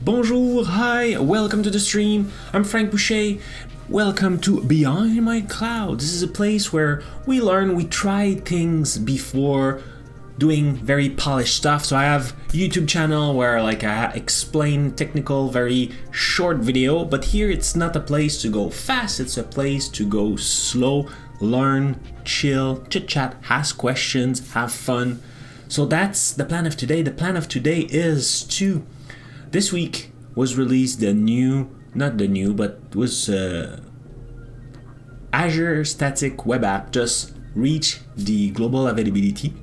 Bonjour, hi, welcome to the stream. I'm Frank Boucher. Welcome to Behind My Cloud. This is a place where we learn, we try things before doing very polished stuff. So I have a YouTube channel where I explain technical, very short video, but here it's not a place to go fast, it's a place to go slow, learn, chill, chit chat, ask questions, have fun. So that's the plan of today. The plan of today is to, this week was released the new, not the new, but was Azure Static Web App just reached the global availability.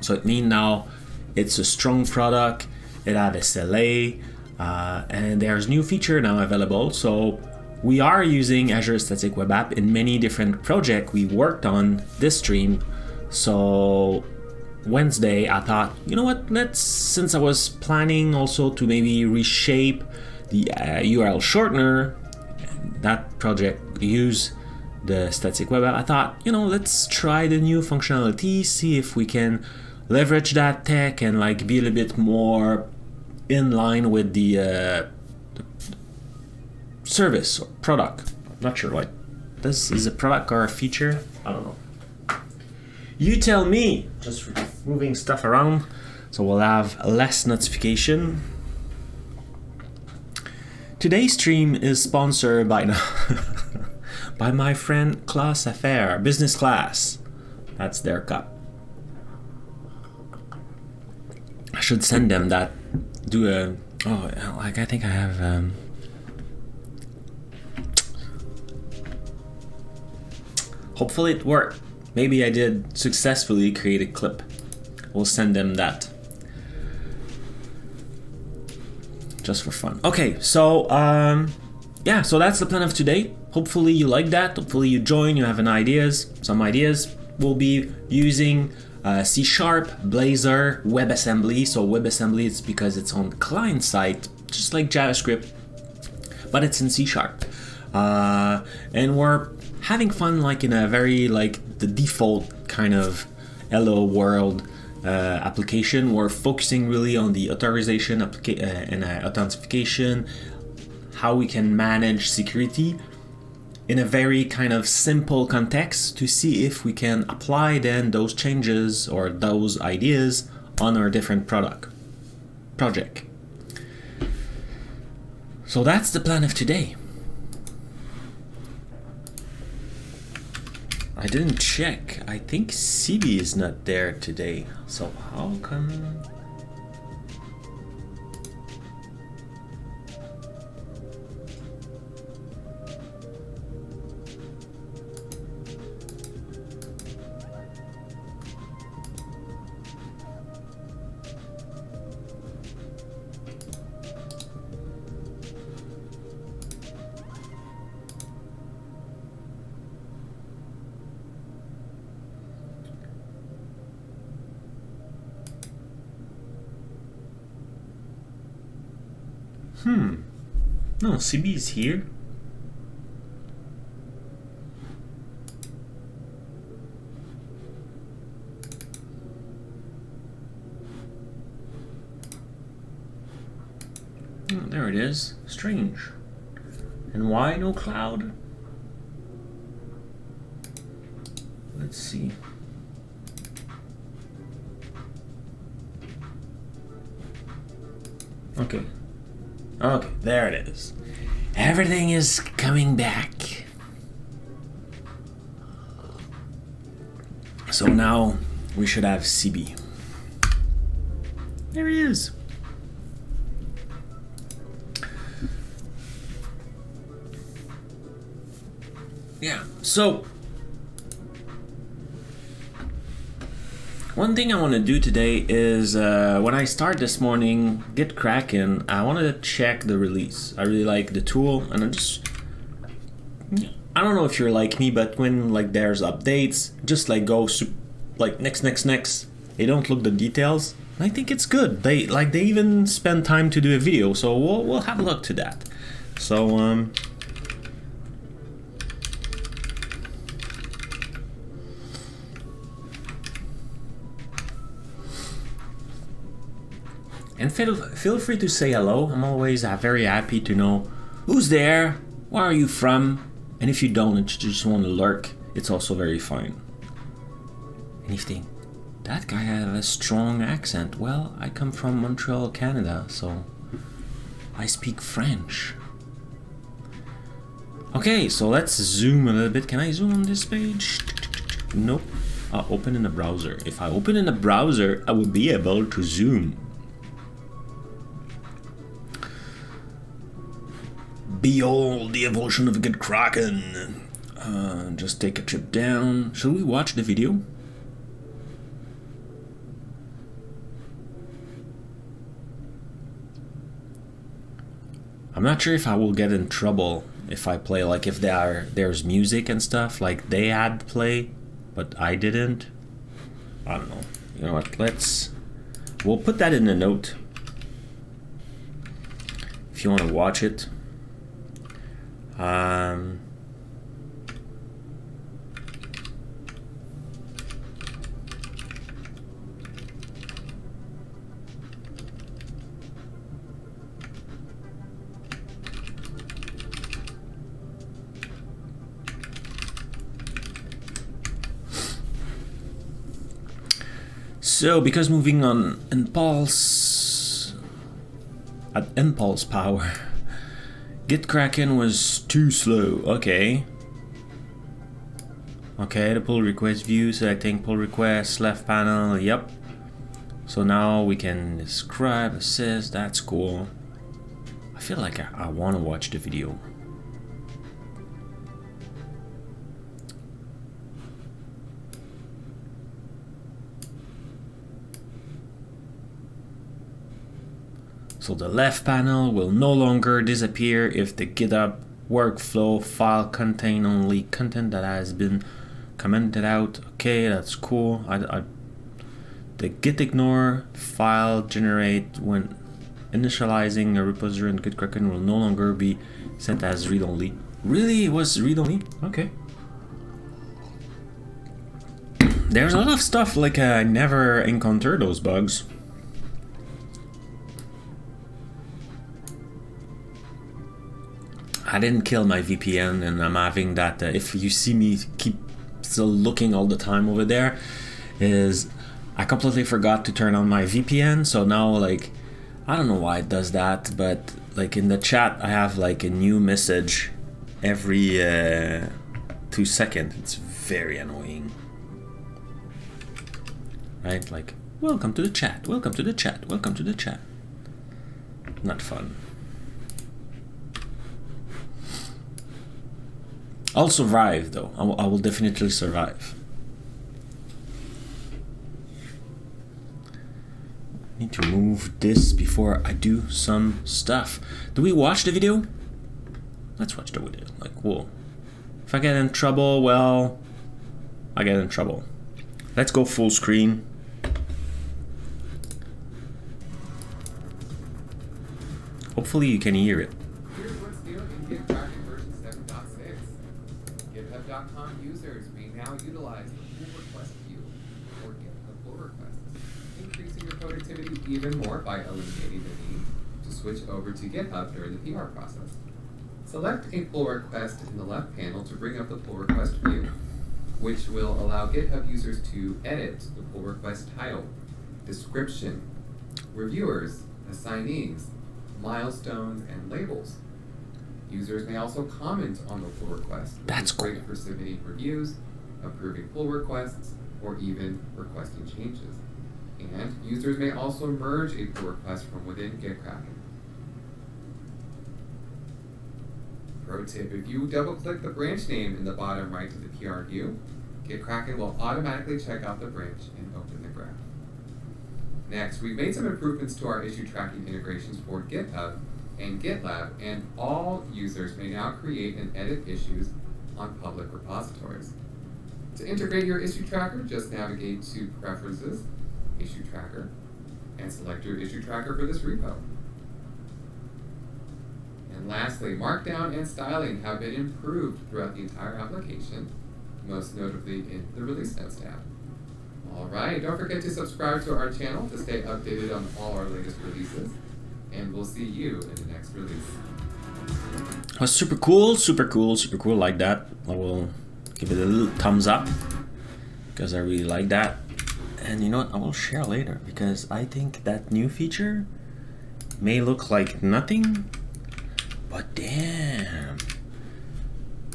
So it means now it's a strong product, it has SLA, and there's new feature now available. So we are using Azure Static Web App in many different projects we worked on this stream. So Wednesday I thought, you know what, since I was planning also to maybe reshape the URL shortener, that project use the static web app, I thought, let's try the new functionality, see if we can leverage that tech and be a little bit more in line with the service or product. I'm not sure, this is a product or a feature, I don't know. You tell me. Just moving stuff around so we'll have less notification. Today's stream is sponsored by by my friend Class Affair, Business Class. That's their cup. I should send them that. I think I have. Hopefully it worked. Maybe I did successfully create a clip. We'll send them that. Just for fun. Okay, so yeah, so that's the plan of today. Hopefully you like that. Hopefully you join, you have some ideas. We'll be using C#, Blazor, WebAssembly. So WebAssembly is because it's on client side, just like JavaScript, but it's in C#. And we're having fun in a very the default kind of hello world application. We're focusing really on the authorization and authentication, how we can manage security in a very kind of simple context to see if we can apply then those changes or those ideas on our different project. So that's the plan of today. I didn't check. I think CB is not there today. So how come? No, CB is here. Oh, there it is. Strange. And why no cloud? Let's see. Okay. Okay, there it is. Everything is coming back. So now we should have CB. There he is. Yeah, so one thing I want to do today is when I start this morning, GitKraken, I wanted to check the release. I really like the tool, and I don't know if you're like me, but when there's updates, just go next. They don't look the details. I think it's good. They even spend time to do a video, so we'll have a look to that. So And feel free to say hello. I'm always very happy to know who's there, where are you from, and if you don't and you just want to lurk, it's also very fine. And if you think, that guy has a strong accent, well, I come from Montreal, Canada, so I speak French. Okay, so let's zoom a little bit. Can I zoom on this page? Nope. I'll open in the browser. If I open in the browser, I will be able to zoom. Behold the evolution of GitKraken. Just take a trip down. Shall we watch the video? I'm not sure if I will get in trouble if I play, like if there's music and stuff, like they had play, but I didn't. I don't know. You know what? We'll put that in the note if you want to watch it. So, because moving on impulse power, GitKraken was too slow. Okay, the pull request view, selecting pull request, left panel, yep. So now we can describe, assist, that's cool. I feel like I want to watch the video. So the left panel will no longer disappear if the GitHub workflow file contain only content that has been commented out. Okay, that's cool. The git ignore file generate when initializing a repository in GitKraken will no longer be sent as read-only. Really? It was read-only? Okay. There's a lot of stuff like I never encountered those bugs. I didn't kill my VPN, and I'm having that. If you see me keep still looking all the time over there, is I completely forgot to turn on my VPN. So now, like, I don't know why it does that, but like in the chat, I have like a new message every 2 seconds. It's very annoying, right? Like, welcome to the chat. Welcome to the chat. Welcome to the chat. Not fun. I'll survive though. I will definitely survive. Need to move this before I do some stuff. Do we watch the video? Let's watch the video. Like, whoa. If I get in trouble, well, I get in trouble. Let's go full screen. Hopefully you can hear it. Here's what's new in GitKraken version 7.6. GitHub.com users may now utilize the pull request view for GitHub pull requests, increasing your productivity even more by eliminating the need to switch over to GitHub during the PR process. Select a pull request in the left panel to bring up the pull request view, which will allow GitHub users to edit the pull request title, description, reviewers, assignees, milestones, and labels. Users may also comment on the pull request, which is great for submitting reviews, approving pull requests, or even requesting changes. And users may also merge a pull request from within GitKraken. Pro tip, if you double-click the branch name in the bottom right of the PR view, GitKraken will automatically check out the branch and open the graph. Next, we've made some improvements to our issue tracking integrations for GitHub and GitLab, and all users may now create and edit issues on public repositories. To integrate your issue tracker, just navigate to Preferences, Issue Tracker, and select your issue tracker for this repo. And lastly, Markdown and styling have been improved throughout the entire application, most notably in the Release Notes tab. Alright, don't forget to subscribe to our channel to stay updated on all our latest releases. And we'll see you in the next release. Was super cool, super cool, super cool. Like that. I will give it a little thumbs up because I really like that. And you know what? I will share later because I think that new feature may look like nothing, but damn,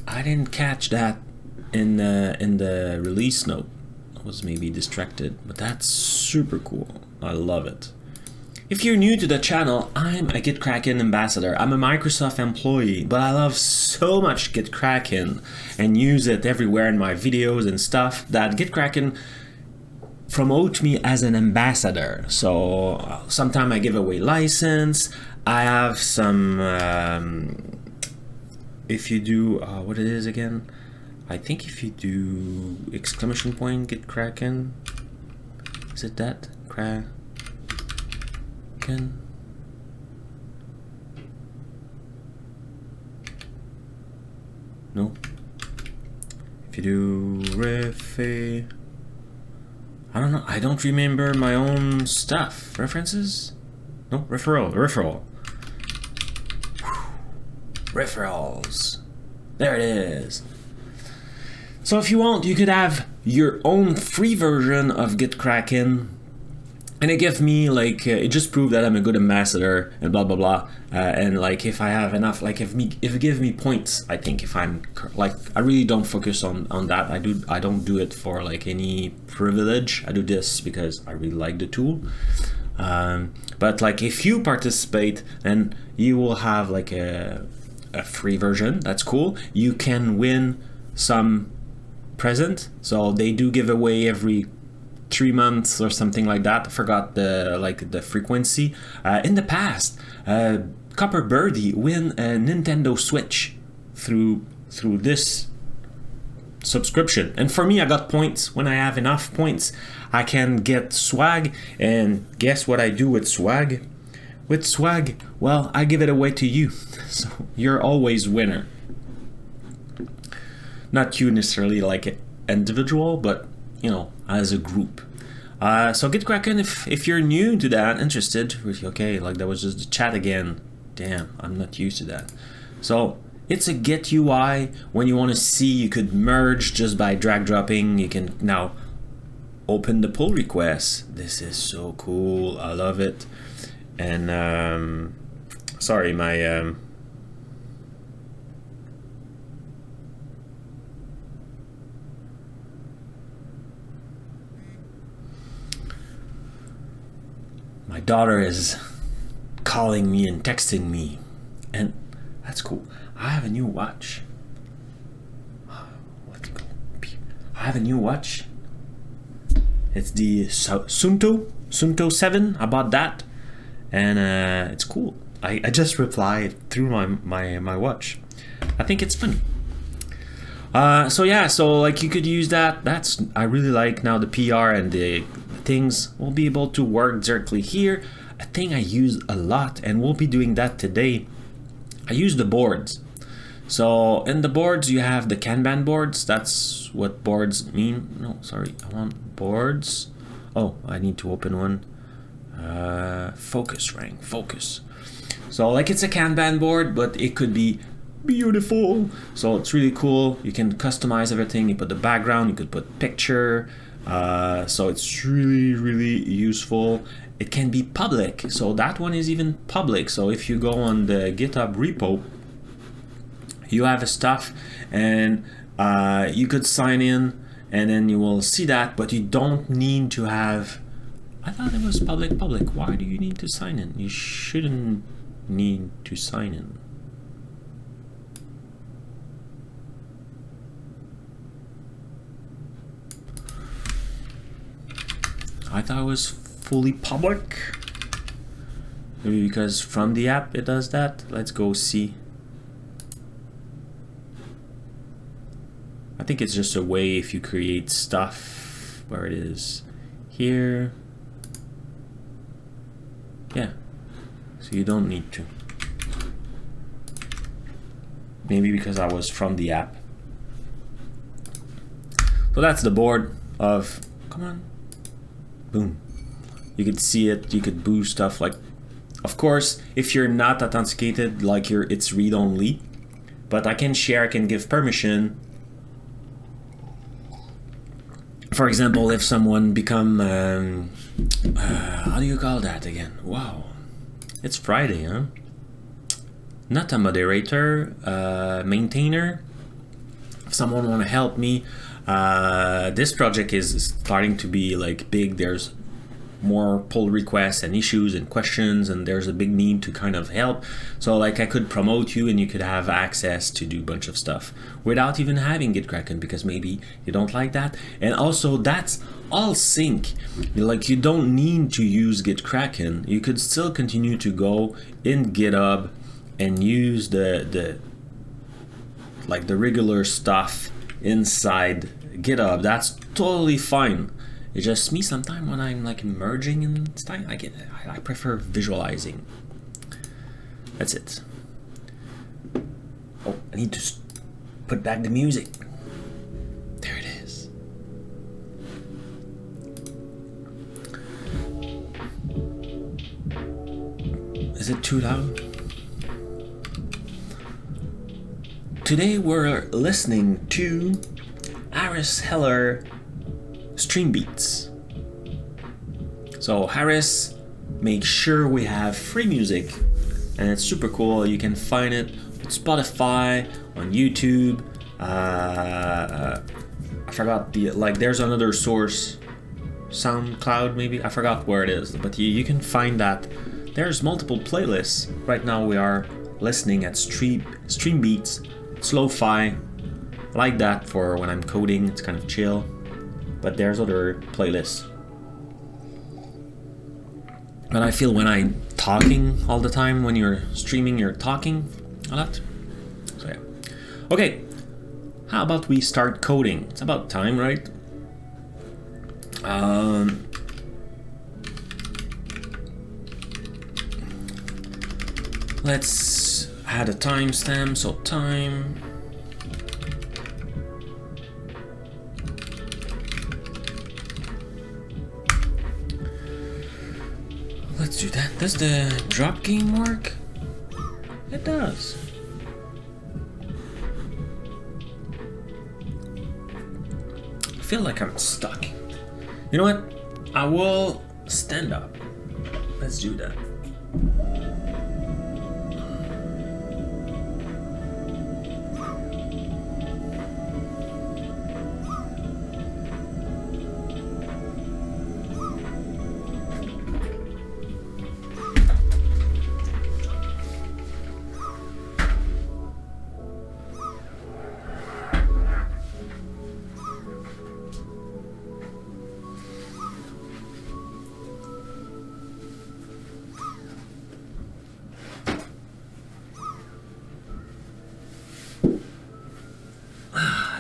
I didn't catch that in the release note. I was maybe distracted, but that's super cool. I love it. If you're new to the channel, I'm a GitKraken ambassador. I'm a Microsoft employee, but I love so much GitKraken and use it everywhere in my videos and stuff that GitKraken promote me as an ambassador. So sometimes I give away license. I have some, if you do, what it is again? I think if you do exclamation point GitKraken, is it that? Kraken? No. If you do refe, I don't know. I don't remember my own stuff. References? No, referral. Referrals. There it is. So if you want, you could have your own free version of GitKraken. And it gives me like, it just proved that I'm a good ambassador and blah, blah, blah. And like, if I have enough, like if it gives me points, I think if I'm like, I really don't focus on that. I don't do it for like any privilege. I do this because I really like the tool. But like if you participate, then you will have like a free version. That's cool. You can win some present. So they do give away every 3 months or something like that. I forgot the frequency. In the past, Copper Birdie win a Nintendo Switch through this subscription. And for me, I got points. When I have enough points, I can get swag. And guess what I do with swag? With swag, well, I give it away to you. So you're always winner. Not you necessarily like individual, but you know, as a group. So GitKraken, if you're new to that, interested, okay, like that was just the chat again. Damn, I'm not used to that. So it's a Git UI. When you want to see, you could merge just by drag dropping. You can now open the pull request. This is so cool. I love it. And sorry, my my daughter is calling me and texting me, and that's cool. I have a new watch. I have a new watch. It's the Sunto 7. I bought that, and it's cool. I just replied through my watch. I think it's funny. So yeah, so like you could use that. I really like now the PR and the things will be able to work directly here. A thing I use a lot, and we'll be doing that today. I use the boards. So in the boards you have the Kanban boards. That's what boards mean. No, sorry, I want boards. Oh, I need to open one. Focus rank, focus. So like it's a Kanban board, but it could be beautiful. So it's really cool. You can customize everything. You put the background, you could put picture. So it's really useful. It can be public, so that one is even public. So if you go on the GitHub repo, you have stuff, and you could sign in, and then you will see that, but you don't need to have, I thought it was public. Why do you need to sign in? You shouldn't need to sign in. I thought it was fully public. Maybe because from the app it does that. Let's go see. I think it's just a way if you create stuff where it is here. Yeah. So you don't need to. Maybe because I was from the app. So that's the board of, come on. boom. You could see it, you could boost stuff. Like, of course, if you're not authenticated, like it's read-only, but I can share, I can give permission. For example, if someone become, how do you call that again? Wow, it's Friday, huh? Not a moderator, maintainer. If someone want to help me, this project is starting to be like big. There's more pull requests and issues and questions, and there's a big need to kind of help. So like I could promote you and you could have access to do a bunch of stuff without even having GitKraken, because maybe you don't like that. And also that's all sync. Like you don't need to use GitKraken. You could still continue to go in GitHub and use the regular stuff inside GitHub. That's totally fine. It's just me sometimes when I'm like merging and stuff, I prefer visualizing. That's it. Oh, I need to put back the music. There it is. Is it too loud? Today we're listening to Harris Heller Stream Beats. So Harris makes sure we have free music, and it's super cool. You can find it on Spotify, on YouTube. I forgot there's another source, SoundCloud maybe. I forgot where it is, but you can find that. There's multiple playlists. Right now we are listening at Stream Beats, Slow-fi, like that for when I'm coding. It's kind of chill. But there's other playlists. But I feel when I'm talking all the time, when you're streaming, you're talking a lot. So yeah. Okay, how about we start coding? It's about time, right? Let's add a timestamp, so time. Let's do that. Does the drop game work? It does. I feel like I'm stuck. You know what? I will stand up. Let's do that.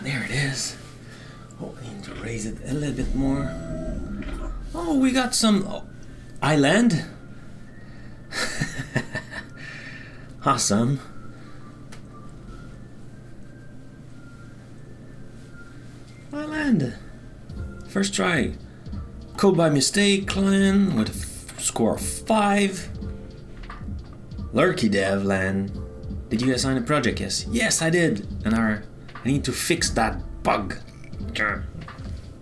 There it is. Oh, I need to raise it a little bit more. Oh, we got some island. Awesome. Island. First try. Code by mistake, client with a score of 5. Lurky dev land. Did you assign a project? Yes. Yes, I did. And I need to fix that bug.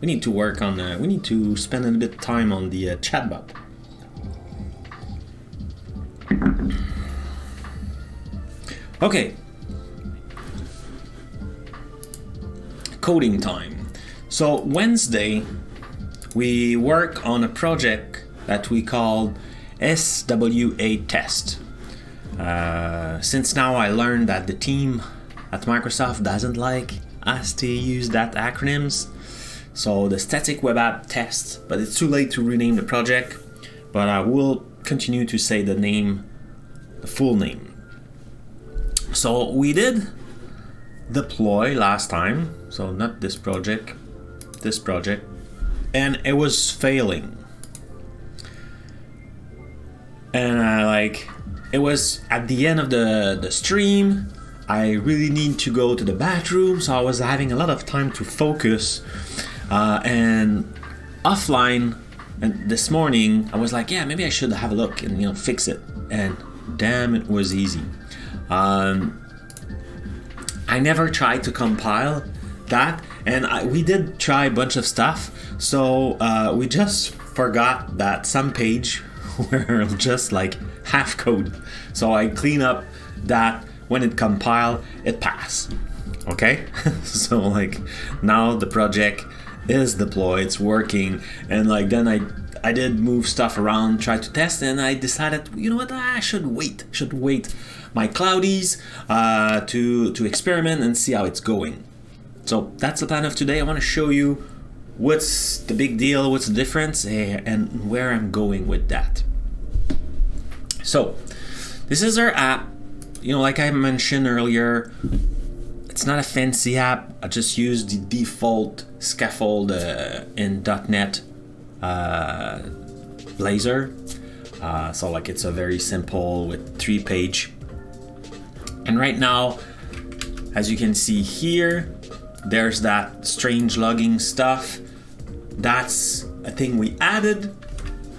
We need to work on. We need to spend a bit of time on the chatbot. Okay. Coding time. So Wednesday, we work on a project that we called SWA test. Since now I learned that the team at Microsoft doesn't like us to use that acronyms. So the Static Web App test, but it's too late to rename the project, but I will continue to say the name, the full name. So we did deploy last time, so not this project, and it was failing. And it was at the end of the stream. I really need to go to the bathroom, so I was having a lot of time to focus. And offline, And this morning I was like, yeah, maybe I should have a look and, you know, fix it. And damn, it was easy. I never tried to compile that, and we did try a bunch of stuff. So we just forgot that some page were just like half code. So I clean up that. When it compiled, it passed. Okay, so like now the project is deployed, it's working, and like then I did move stuff around, try to test, and I decided, you know what, I should wait my cloudies to experiment and see how it's going. So that's the plan of today. I want to show you what's the big deal, what's the difference, and where I'm going with that. So this is our app. You know, like I mentioned earlier, it's not a fancy app. I just use the default scaffold in .NET Blazor. So like it's a very simple with 3-page. And right now, as you can see here, there's that strange logging stuff. That's a thing we added.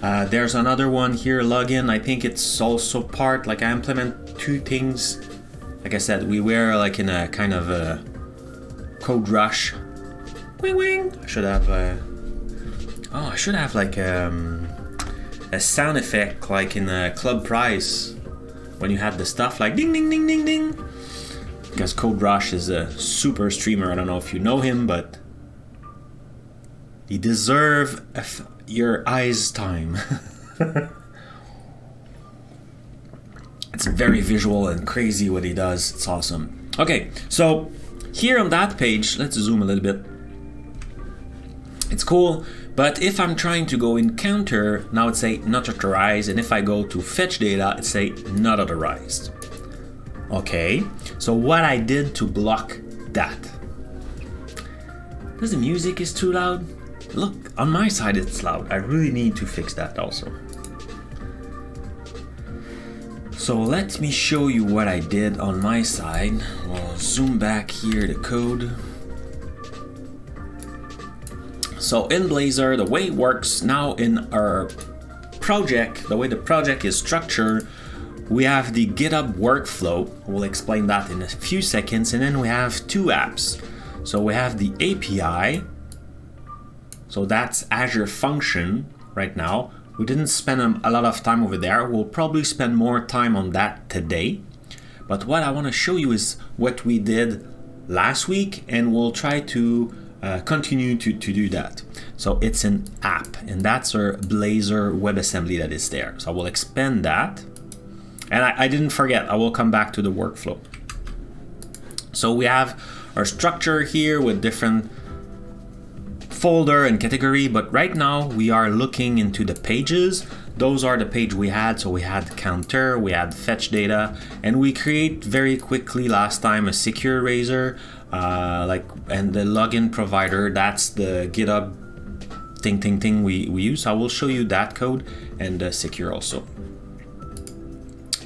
There's another one here, login. I think it's also part, like I implement 2 things. Like I said, we were like in a kind of a code rush. Wing wing. I should have like a sound effect like in a Club Price when you had the stuff like ding ding ding ding ding. Because Code Rush is a super streamer. I don't know if you know him, but he deserves your eyes time. It's very visual and crazy what he does. It's awesome. Okay, so here on that page, let's zoom a little bit. It's cool, but if I'm trying to go in counter, now it's say not authorized, and if I go to fetch data, it's say not authorized. Okay, so what I did to block that. Because the music is too loud. Look, on my side it's loud. I really need to fix that also. So let me show you what I did on my side. We'll zoom back here to code. So in Blazor, the way it works now in our project, the way the project is structured, we have the GitHub workflow. We'll explain that in a few seconds. And then we have 2 apps. So we have the API. So that's Azure Function right now. We didn't spend a lot of time over there. We'll probably spend more time on that today. But what I want to show you is what we did last week, and we'll try to continue to do that. So it's an app, and that's our Blazor WebAssembly that is there. So I will expand that. And I didn't forget, I will come back to the workflow. So we have our structure here with different folder and category, but right now we are looking into the pages. Those are the page we had. So we had counter, we had fetch data, and we create very quickly last time a secure eraser, and the login provider. That's the GitHub thing we use. I will show you that code and secure also.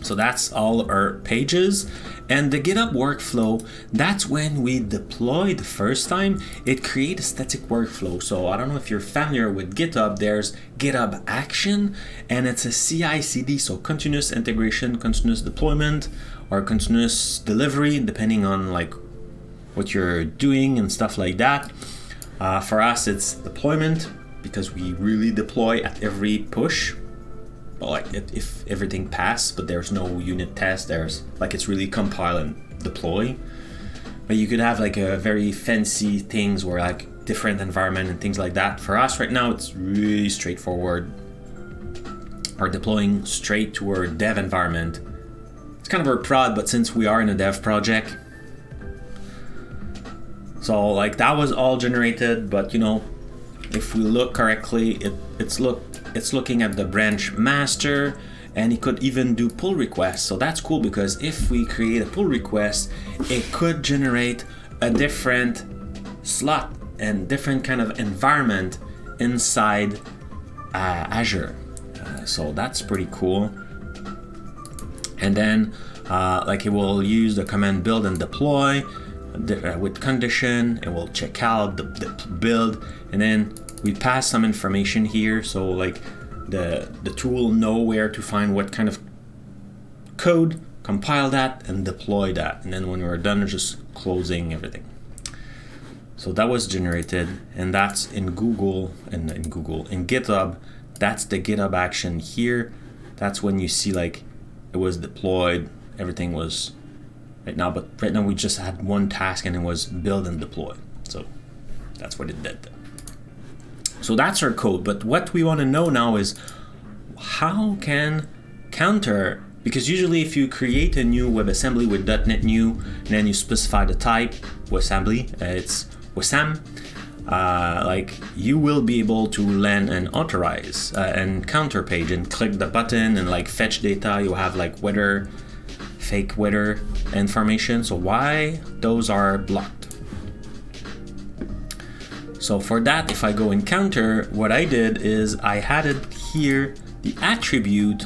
So that's all our pages. And the GitHub workflow, that's when we deploy the first time, it creates a static workflow. So I don't know if you're familiar with GitHub, there's GitHub Action, and it's a CI/CD, so continuous integration, continuous deployment, or continuous delivery, depending on like what you're doing and stuff like that. For us, it's deployment, because we really deploy at every push. Like if everything passed, but there's no unit test, there's like it's really compile and deploy. But you could have like a very fancy things where like different environment and things like that. For us right now, it's really straightforward. We're deploying straight to our dev environment. It's kind of our prod, but since we are in a dev project, so like that was all generated. But you know, if we look correctly, it's looking at the branch master, and it could even do pull requests. So that's cool, because if we create a pull request, it could generate a different slot and different kind of environment inside Azure. So that's pretty cool. And then like it will use the command build and deploy with condition. It will check out the build, and then we pass some information here, so like the tool know where to find what kind of code, compile that, and deploy that. And then when we're done, just closing everything. So that was generated, and that's in Google, in GitHub. That's the GitHub action here. That's when you see like it was deployed, everything was right now, but right now we just had one task and it was build and deploy. So that's what it did. So that's our code, but what we want to know now is how can counter, because usually if you create a new WebAssembly with .NET New and then you specify the type WebAssembly, it's WASM, like you will be able to land an authorize and counter page and click the button and like fetch data. You have like weather, fake weather information. So why those are blocked? So for that, if I go in counter, what I did is I added here the attribute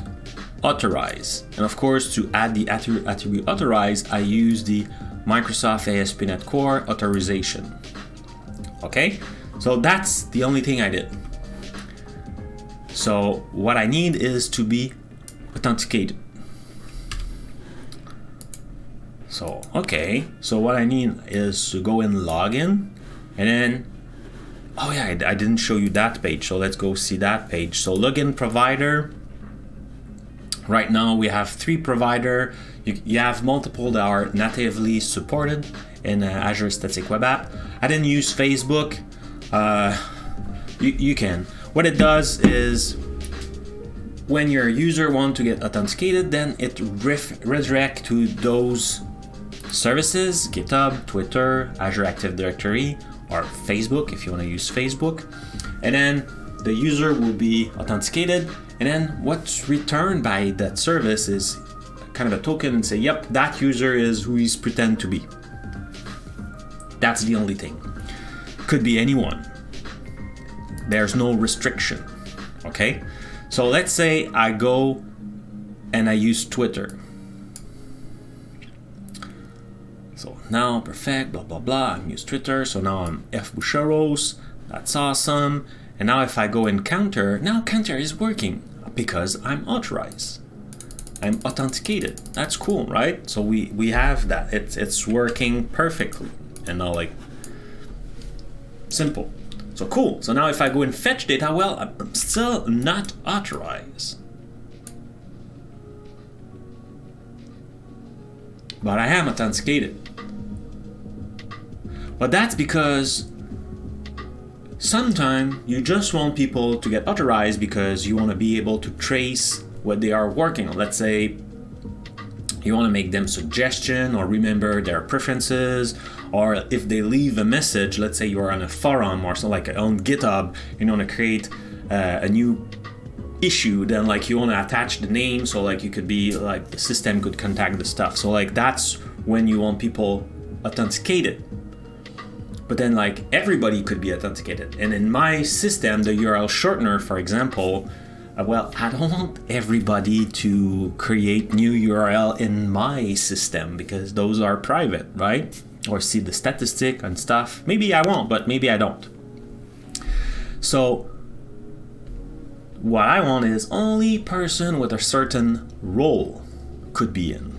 authorize. And of course, to add the attribute authorize, I use the Microsoft ASP.NET Core authorization. Okay, so that's the only thing I did. So what I need is to be authenticated. So, okay, so what I need is to go and log in, and then, oh yeah, I didn't show you that page, so let's go see that page. So login provider, right now we have 3 provider. You have multiple that are natively supported in Azure Static Web App. I didn't use Facebook. You can. What it does is when your user wants to get authenticated, then it redirect to those services, GitHub, Twitter, Azure Active Directory, or Facebook if you want to use Facebook. And then the user will be authenticated, and then what's returned by that service is kind of a token and say, yep, that user is who he's pretend to be. That's the only thing. Could be anyone. There's no restriction. Okay? So let's say I go and I use Twitter. So now, perfect, blah, blah, blah. I use Twitter. So now I'm F. Boucheros. That's awesome. And now if I go in counter, now counter is working because I'm authorized. I'm authenticated. That's cool, right? So we have that. It's working perfectly. And now like simple. So cool. So now if I go and fetch data, well, I'm still not authorized. But I am authenticated. But that's because sometimes you just want people to get authorized because you want to be able to trace what they are working on. Let's say you want to make them suggestion or remember their preferences, or if they leave a message, let's say you're on a forum or something like on GitHub, you want to create a new issue, then like you want to attach the name, so like you could be like the system could contact the stuff. So like that's when you want people authenticated. But then like everybody could be authenticated. And in my system, the URL shortener, for example, well, I don't want everybody to create new URL in my system because those are private, right? Or see the statistic and stuff. Maybe I won't, but maybe I don't. So what I want is only person with a certain role could be in.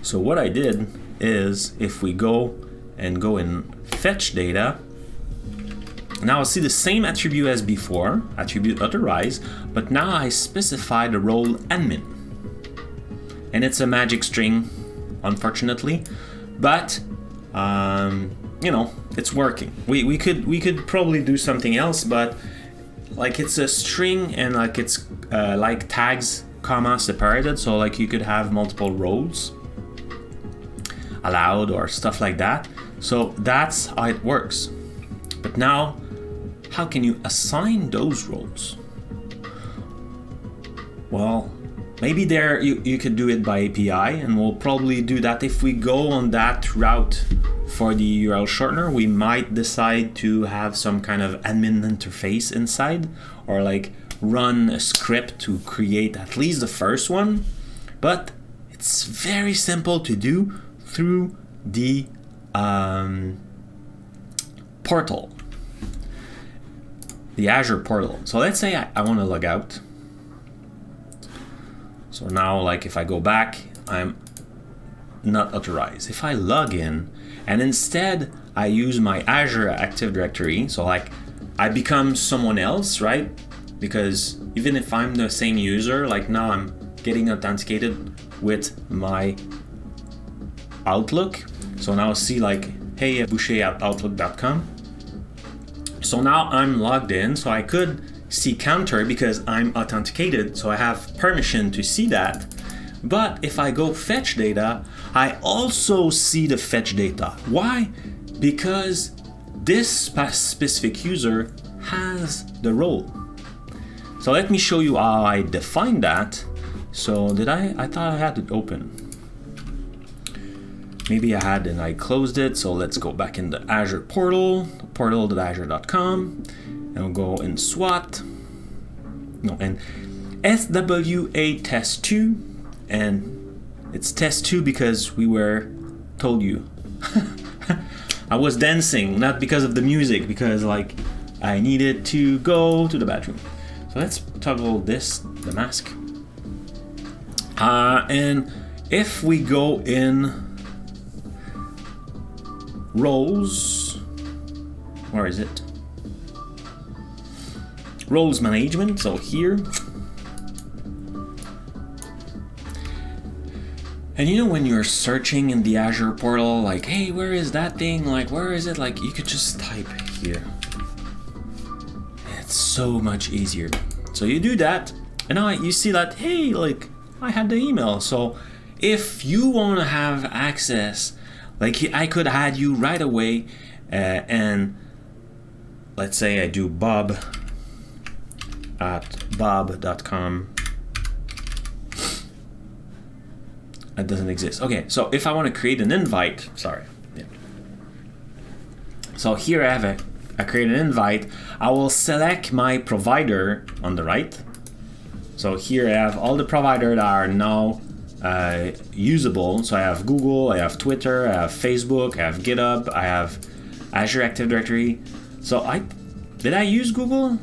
So what I did is if we go and fetch data, now I'll see the same attribute as before, attribute authorize, but now I specify the role admin. And it's a magic string, unfortunately, but it's working. We could probably do something else, but like it's a string and like it's like tags, comma separated, so like you could have multiple rows allowed or stuff like that. So that's how it works. But now, how can you assign those roles? Well, maybe there you could do it by API, and we'll probably do that. If we go on that route for the URL shortener, we might decide to have some kind of admin interface inside, or like run a script to create at least the first one. But it's very simple to do through the portal. the Azure portal. So let's say I want to log out. So now, like, if I go back, I'm not authorized. If I log in and instead I use my Azure Active Directory, so like I become someone else, right? Because even if I'm the same user, like now I'm getting authenticated with my Outlook. So now see like, hey, boucher@outlook.com. So now I'm logged in, so I could see counter because I'm authenticated, so I have permission to see that. But if I go fetch data, I also see the fetch data. Why? Because this specific user has the role. So let me show you how I define that. So I thought I had it open. Maybe I had and I closed it. So let's go back in the Azure portal, portal.azure.com, and we'll go in SWAT. No, and SWA test 2, and it's test 2 because we were told you. I was dancing, not because of the music, because like I needed to go to the bathroom. So let's toggle this, the mask. And if we go in roles, where is it? Roles management, so here. And you know when you're searching in the Azure portal, like, hey, where is that thing? Like, where is it? Like, you could just type here. It's so much easier. So you do that, and now you see that, hey, like, I had the email. So if you want to have access, like I could add you right away, and let's say I do bob@bob.com. That doesn't exist. Okay, so if I want to create an invite, sorry. Yeah. So here I create an invite. I will select my provider on the right. So here I have all the providers that are now usable. So I have Google, I have Twitter, I have Facebook, I have GitHub, I have Azure Active Directory. So did I use Google?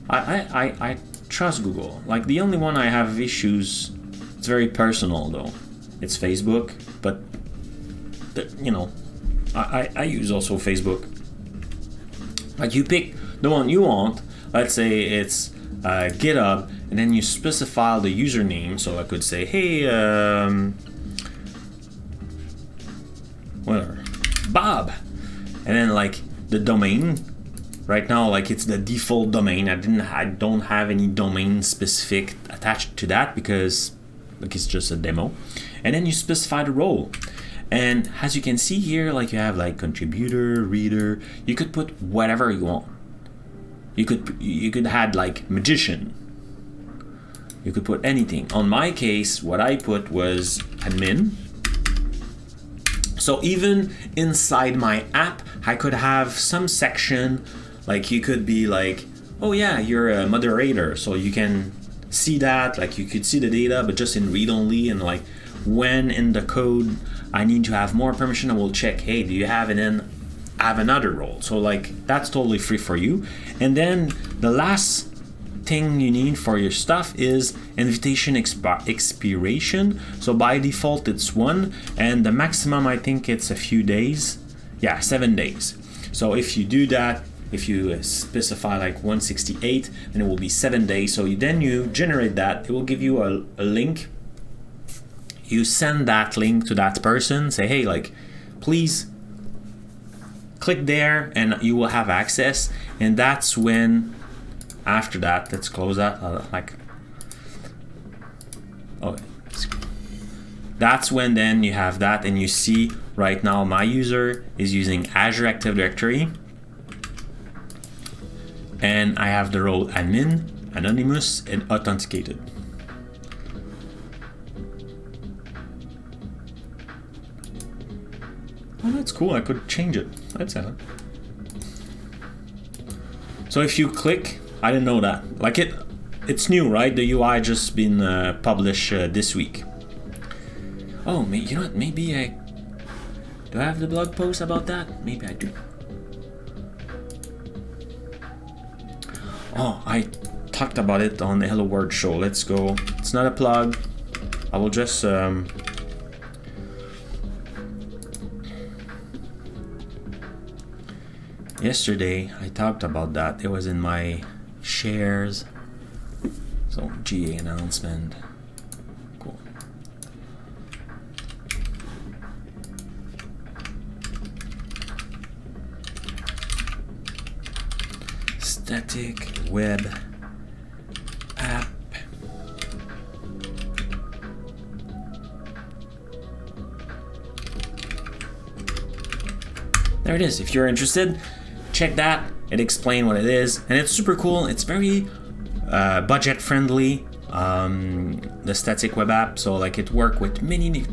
I trust Google. Like the only one I have issues, it's very personal though. It's Facebook, but you know, I use also Facebook. Like you pick the one you want. Let's say it's GitHub, and then you specify the username. So I could say, hey, whatever, Bob, and then like the domain. Right now, like it's the default domain. I don't have any domain specific attached to that because like it's just a demo. And then you specify the role. And as you can see here, like you have like contributor, reader. You could put whatever you want. You could add like magician. You could put anything. On my case, what I put was admin. So even inside my app, I could have some section. Like you could be like, oh yeah, you're a moderator, so you can see that, like you could see the data, but just in read only, and like when in the code I need to have more permission, I will check, hey, do you have, and then have another role. So like that's totally free for you. And then the last thing you need for your stuff is invitation expiration. So by default it's 1, and the maximum I think it's a few days. Yeah, 7 days. So if you do that, if you specify like 168, then it will be 7 days. So then you generate that. It will give you a link. You send that link to that person. Say, hey, like, please click there, and you will have access. And that's when, after that, let's close that. That's when then you have that, and you see right now my user is using Azure Active Directory. And I have the role admin, anonymous, and authenticated. Oh, that's cool. I could change it. That's it. So if you click, I didn't know that. Like it's new, right? The UI just been published this week. Oh, you know what? Maybe do I have the blog post about that? Maybe I do. Oh, I talked about it on the Hello World show. Let's go. It's not a plug. I will just yesterday I talked about that. It was in my shares. So GA announcement. Cool. Static Web App. There it is. If you're interested, check that. It explains what it is, and it's super cool. It's very budget friendly. The Static Web App, so like it works with many.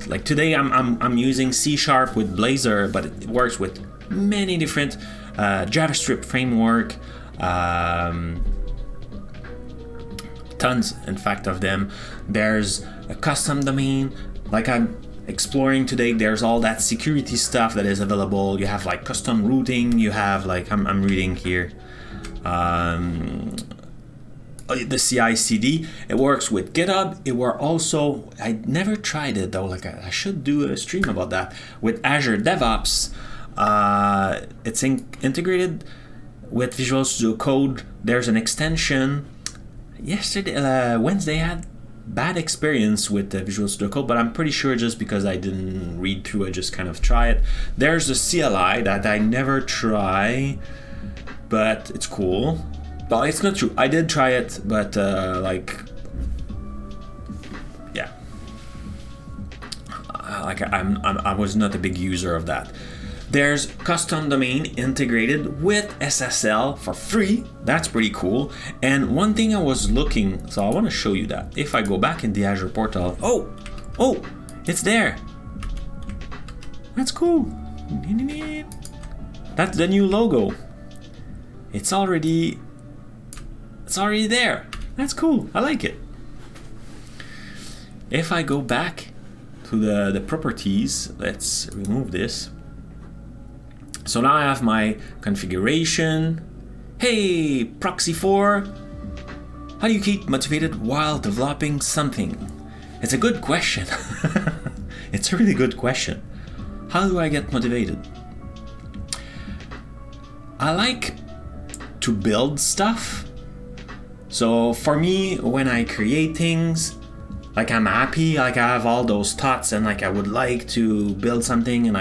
Like today, I'm using C# with Blazor, but it works with many different JavaScript framework. Tons, in fact, of them. There's a custom domain, like I'm exploring today. There's all that security stuff that is available. You have like custom routing. You have like I'm reading here. The CI/CD. It works with GitHub. It were also, I never tried it though. Like I should do a stream about that with Azure DevOps. It's integrated with Visual Studio Code. There's an extension. Yesterday, Wednesday, I had bad experience with the Visual Studio Code, but I'm pretty sure just because I didn't read through, I just kind of try it. There's the CLI that I never try, but it's cool. Well, it's not true. I did try it, but yeah, I was not a big user of that. There's custom domain integrated with SSL for free. That's pretty cool. And one thing I was looking, so I want to show you that. If I go back in the Azure portal, oh, it's there. That's cool. That's the new logo. It's already there. That's cool. I like it. If I go back to the properties, let's remove this. So now I have my configuration. Hey, Proxy 4. How do you keep motivated while developing something? It's a good question. It's a really good question. How do I get motivated? I like to build stuff. So for me, when I create things, like I'm happy, like I have all those thoughts and like I would like to build something, and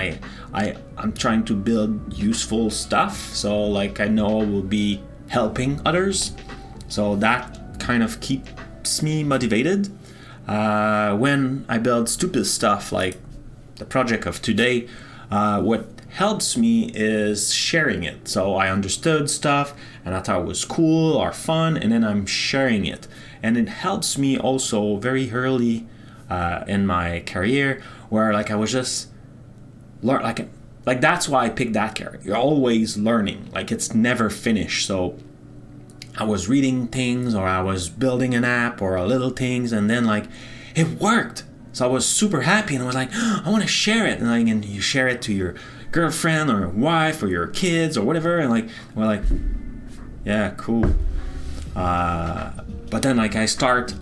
I'm trying to build useful stuff. So like I know I will be helping others. So that kind of keeps me motivated. When I build stupid stuff like the project of today, what helps me is sharing it. So I understood stuff and I thought it was cool or fun, and then I'm sharing it. And it helps me also very early in my career, where like I was just like that's why I picked that career. You're always learning, like it's never finished. So I was reading things, or I was building an app or a little things, and then like it worked. So I was super happy, and I was like, I want to share it. And you share it to your girlfriend or wife or your kids or whatever, and like we're like, yeah, cool. But then like I start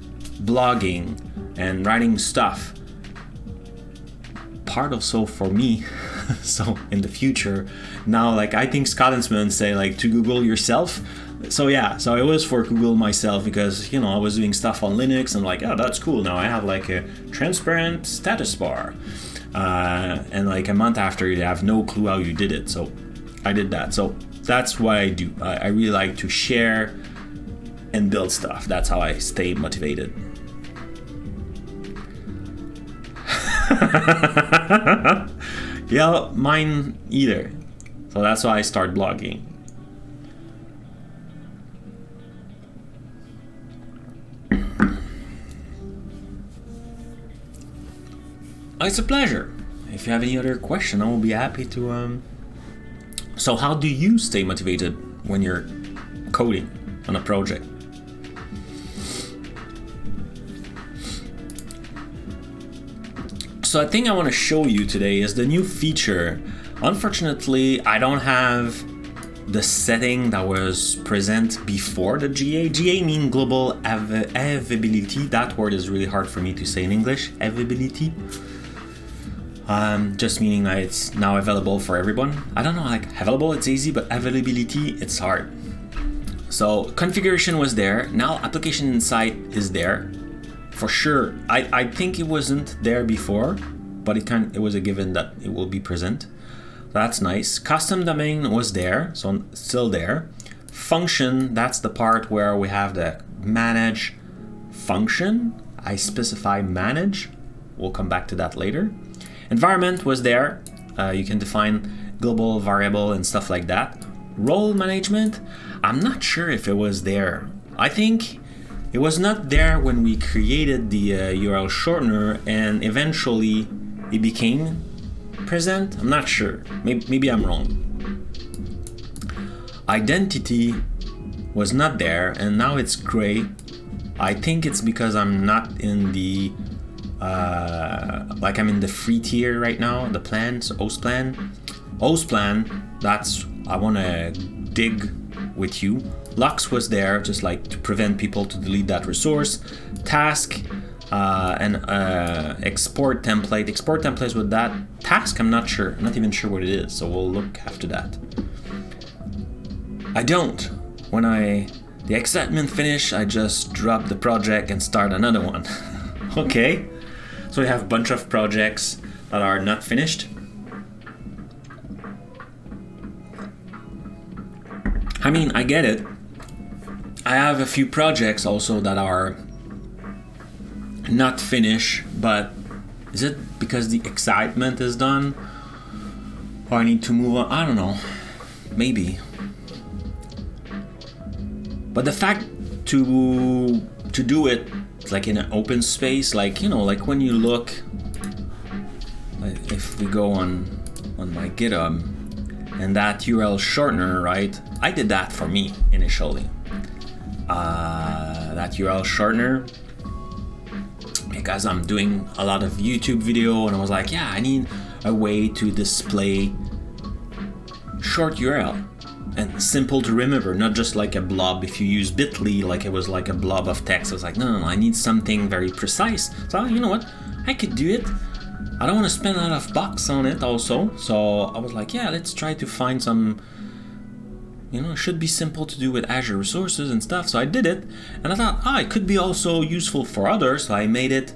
blogging and writing stuff. Part of so for me, so in the future, now like I think Scotlandmen say like to Google yourself. So yeah, so it was for Google myself, because I was doing stuff on Linux and like, oh, that's cool. Now I have like a transparent status bar. And like a month after, you have no clue how you did it. So I did that. So that's what I do. I really like to share and build stuff. That's how I stay motivated. Yeah, mine either. So that's why I start blogging. It's a pleasure. If you have any other question, I will be happy to. So how do you stay motivated when you're coding on a project? So I think I want to show you today is the new feature. Unfortunately, I don't have the setting that was present before the GA. GA means global availability. That word is really hard for me to say in English. Availability. Just meaning that it's now available for everyone. I don't know, like available, it's easy, but availability, it's hard. So configuration was there. Now application insight is there. For sure. I think it wasn't there before, but it was a given that it will be present. That's nice. Custom domain was there, so still there. Function, that's the part where we have the manage function. I specify manage. We'll come back to that later. Environment was there. You can define global variable and stuff like that. Role management, I'm not sure if it was there. I think it was not there when we created the URL shortener, and eventually it became present. I'm not sure. Maybe I'm wrong. Identity was not there, and now it's gray. I think it's because I'm not in the I'm in the free tier right now, the plan, so host plan. Host plan, that's, I want to dig with you. Lux was there, just like to prevent people to delete that resource. Task and export template. Export templates with that. Task, I'm not sure. I'm not even sure what it is, so we'll look after that. I don't. When the excitement finish, I just drop the project and start another one. Okay. So we have a bunch of projects that are not finished. I mean, I get it. I have a few projects also that are not finished, but is it because the excitement is done? Or I need to move on? I don't know. Maybe. But the fact to do it like in an open space, like, you know, like when you look, like if we go on my GitHub and that URL shortener, right? I did that for me initially. That URL shortener, because I'm doing a lot of YouTube video, and I was like, yeah, I need a way to display short URL and simple to remember, not just like a blob. If you use Bitly, like it was like a blob of text. I was like, no, I need something very precise. So you know what, I could do it. I don't want to spend a lot of bucks on it also. So I was like, yeah, let's try to find some, you know, it should be simple to do with Azure resources and stuff. So I did it, and I thought, it could be also useful for others. So I made it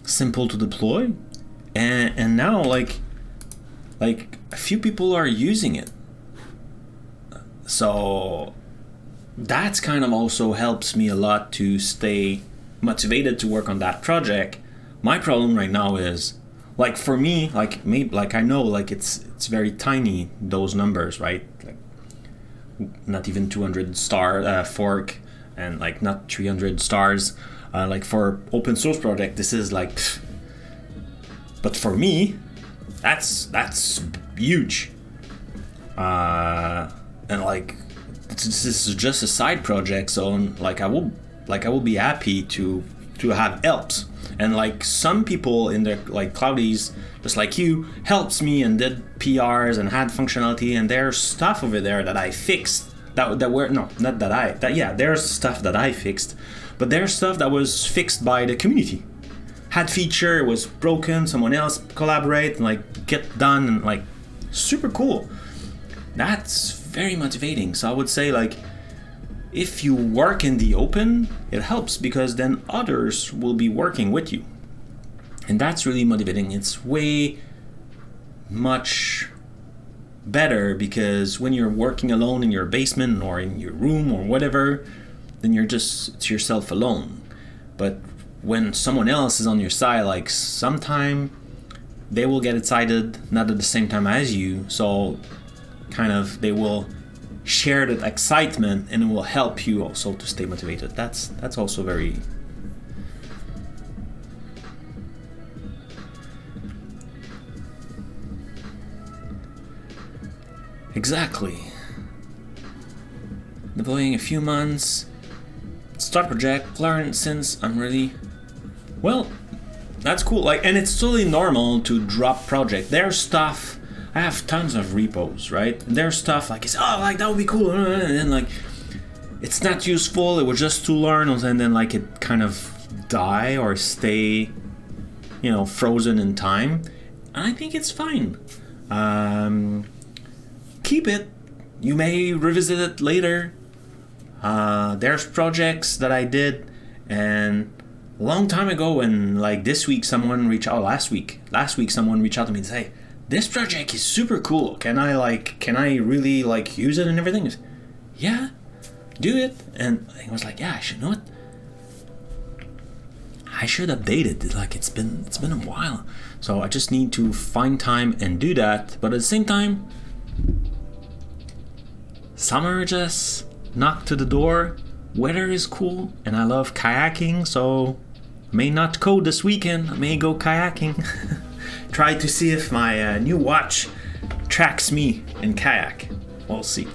simple to deploy, and now like a few people are using it. So that's kind of also helps me a lot to stay motivated to work on that project. My problem right now is, like, for me, like maybe, like I know, like it's very tiny, those numbers, right? Like not even 200 star fork, and like not 300 stars. Like for open source project, this is like, but for me, that's huge. And like this is just a side project, so like I will be happy to have helps. And like some people in the like Cloudies, just like you, helps me and did PRs and had functionality, and there's stuff over there that I fixed there's stuff that I fixed, but there's stuff that was fixed by the community. Had feature, it was broken, someone else collaborate and like get done, and like super cool. That's very motivating. So I would say, like, if you work in the open, it helps, because then others will be working with you, and that's really motivating. It's way much better, because when you're working alone in your basement or in your room or whatever, then it's yourself alone. But when someone else is on your side, like sometime they will get excited, not at the same time as you, so kind of they will share that excitement, and it will help you also to stay motivated. That's also very exactly. Deploying a few months, start project, learn since I'm really well. That's cool. Like, and it's totally normal to drop project. There's stuff I have tons of repos, right? And there's stuff like, like that would be cool, and then like it's not useful. It was just to learn, and then like it kind of die or stay, frozen in time. And I think it's fine. Keep it. You may revisit it later. There's projects that I did, and a long time ago, and like this week someone reached out, last week someone reached out to me and say, this project is super cool. Can I really like use it and everything? Yeah, do it. And I was like, yeah, I should know it. I should update it. Like it's been a while. So I just need to find time and do that. But at the same time, summer just knocked to the door. Weather is cool, and I love kayaking, so I may not code this weekend. I may go kayaking. Try to see if my new watch tracks me in kayak. We'll see.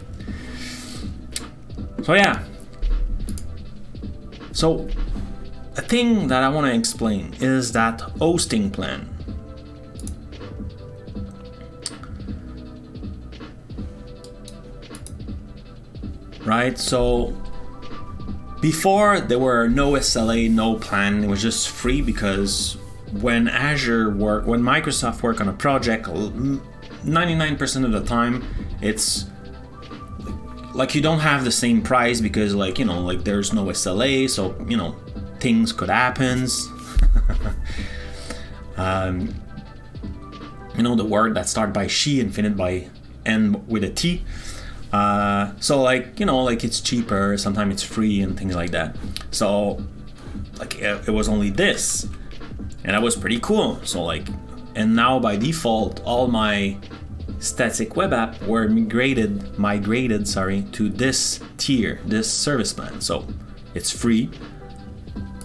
So yeah. So a thing that I want to explain is that hosting plan. Right? So before there were no SLA, no plan. It was just free because when Microsoft work on a project, 99% of the time it's like you don't have the same price because like there's no SLA, so things could happen. The word that starts by she and finished by end with a T. So like it's cheaper, sometimes it's free and things like that. So like it was only this, and that was pretty cool. So like, and now by default all my static web app were migrated to this tier, this service plan. So it's free.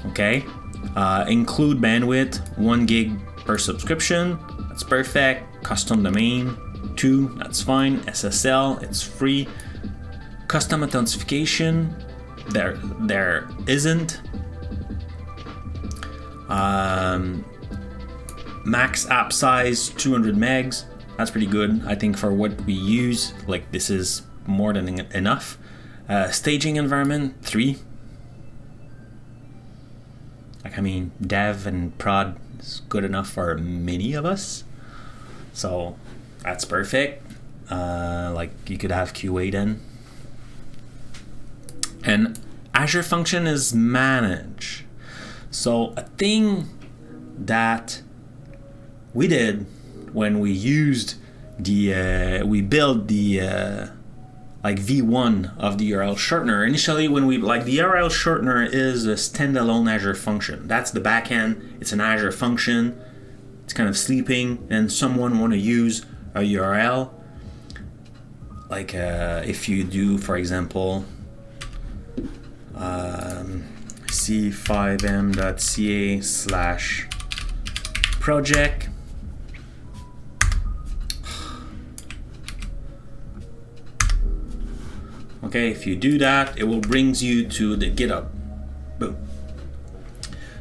Okay, include bandwidth 1 gig per subscription. That's perfect. Custom domain 2, that's fine. SSL, it's free. Custom authentication, there isn't. Max app size 200 megs. That's pretty good, I think, for what we use. Like this is more than enough. Staging environment 3. Like dev and prod is good enough for many of us. So that's perfect. Like you could have QA then. And Azure Function is managed. So a thing that we did when we used we built the like V1 of the URL shortener. Initially, when the URL shortener is a standalone Azure function. That's the backend. It's an Azure function. It's kind of sleeping, and someone want to use a URL. Like if you do, for example, c5m.ca/project. Okay, if you do that, it will bring you to the GitHub. Boom.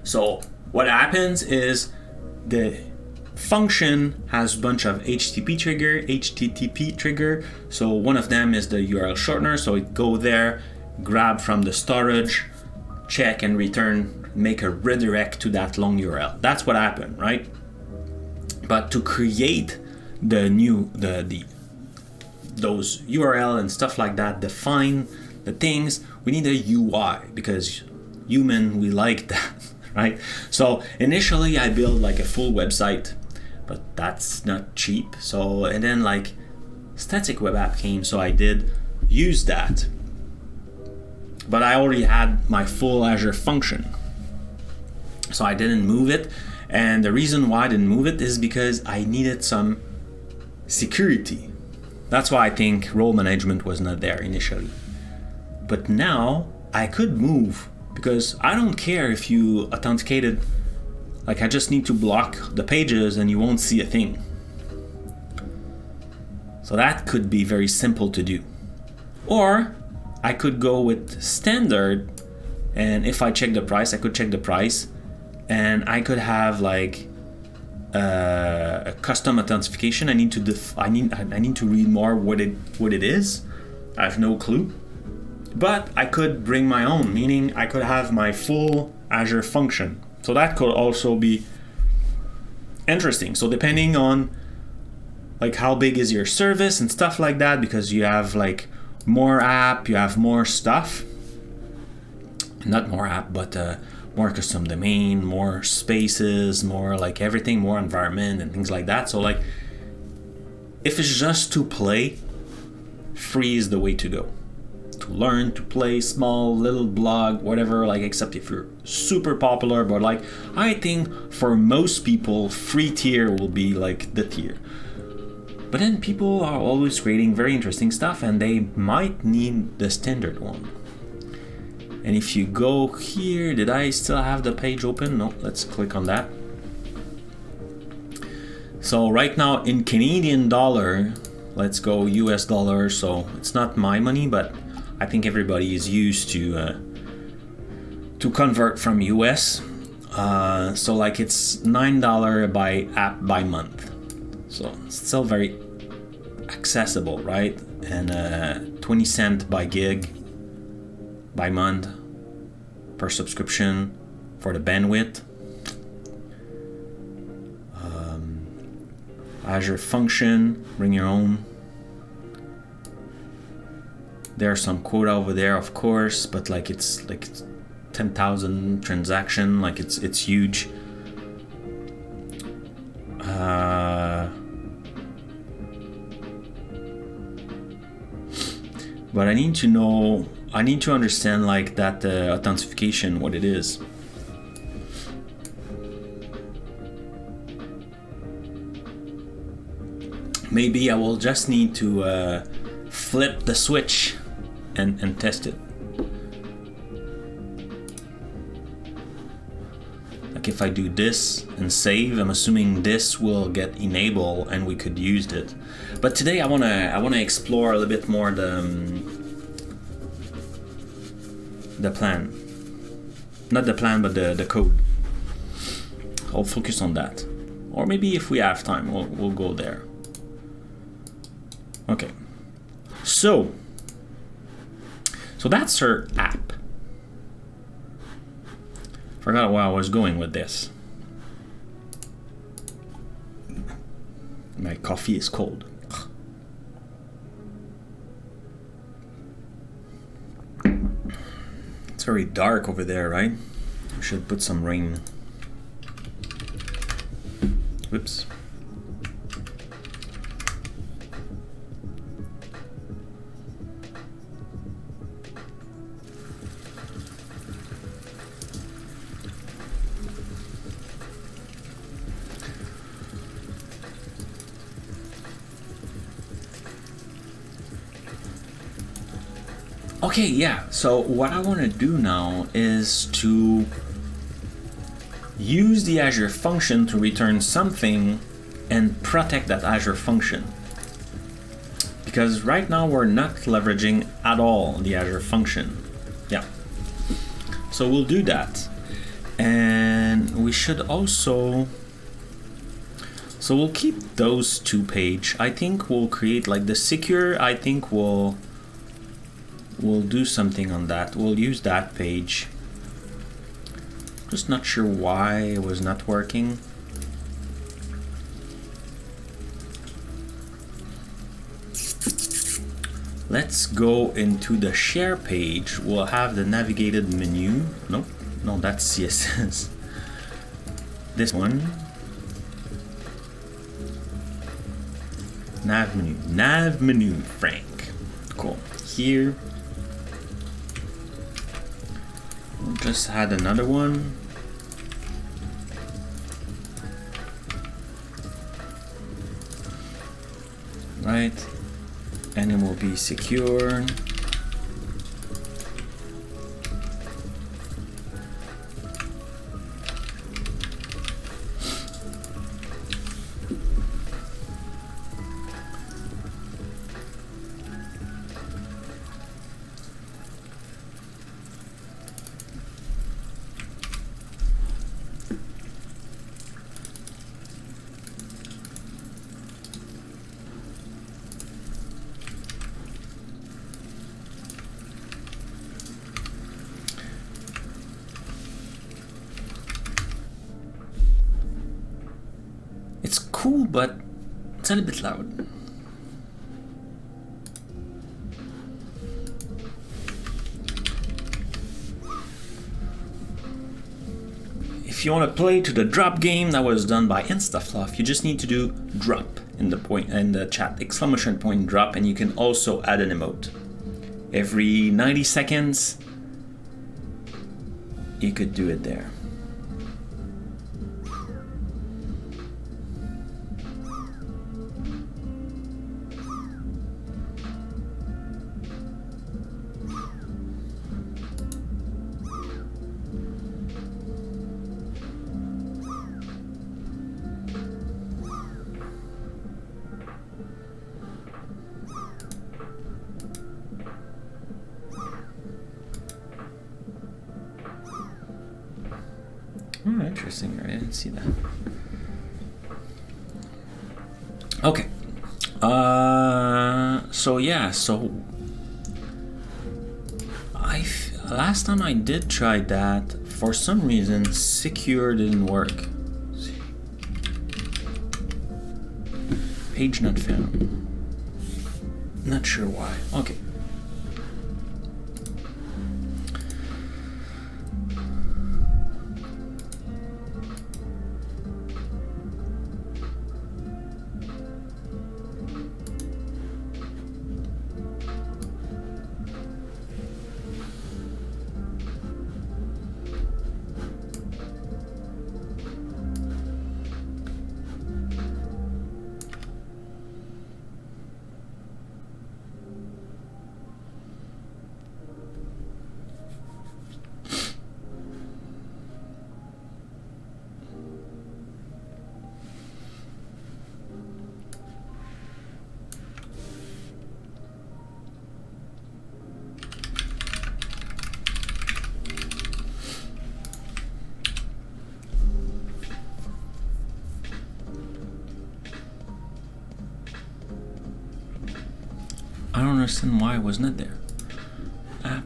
So what happens is the function has a bunch of HTTP trigger. So one of them is the URL shortener. So it go there, grab from the storage, check and return, make a redirect to that long URL. That's what happened, right? But to create those URL and stuff like that, define the things, we need a UI because human, we like that, right? So initially I built like a full website, but that's not cheap. So, and then like static web app came, so I did use that. But I already had my full Azure function. So I didn't move it. And the reason why I didn't move it is because I needed some security. That's why I think role management was not there initially. But now I could move because I don't care if you authenticated. Like I just need to block the pages and you won't see a thing. So that could be very simple to do. Or I could go with standard, and if I check the price, I could check the price, and I could have like a custom authentication. I need to read more what it is. I have no clue. But I could bring my own, meaning I could have my full Azure function. So that could also be interesting. So depending on like how big is your service and stuff like that, because you have like more app, you have more stuff. Not more app, but more custom domain, more spaces, more like everything, more environment and things like that. So like if it's just to play, free is the way to go. To learn, to play, small little blog, whatever, like except if you're super popular. But like I think for most people, free tier will be like the tier. But then people are always creating very interesting stuff and they might need the standard one. And if you go here, did I still have the page open? No, let's click on that. So right now in Canadian dollar, let's go US dollar. So it's not my money, but I think everybody is used to convert from US. So like it's $9 by app by month. So it's still very accessible, right? And 20 cents by gig by month per subscription for the bandwidth. Azure Function, bring your own. There's some quota over there, of course, but like it's like 10,000 transaction, like it's huge. But I need to understand like that authentication, what it is. Maybe I will just need to flip the switch and test it. Like if I do this and save, I'm assuming this will get enabled and we could use it. But today I wanna explore a little bit more the plan. Not the plan, but the code. I'll focus on that. Or maybe if we have time, we'll go there. Okay. So that's her app. Forgot where I was going with this. My coffee is cold. It's very dark over there, right? I should put some rain. Whoops. Okay, yeah, so what I want to do now is to use the Azure function to return something and protect that Azure function. Because right now we're not leveraging at all the Azure function. Yeah. So we'll do that. And we should also... So we'll keep those two pages. I think we'll create like the secure, I think we'll do something on that. We'll use that page. Just not sure why it was not working. Let's go into the share page. We'll have the navigated menu. Nope, no, that's CSS. This one. Nav menu, Frank. Cool. Here. We'll just add another one. Right. And it will be secure. cool, but it's a little bit loud. If you want to play to the drop game that was done by InstaFluff, you just need to do drop in the chat, exclamation point drop, and you can also add an emote. Every 90 seconds, you could do it there. Oh, interesting. I didn't see that. Okay. So yeah. So last time I did try that. For some reason, secure didn't work. Let's see. Page not found. Not sure why. Okay. I don't understand why it was not there. App.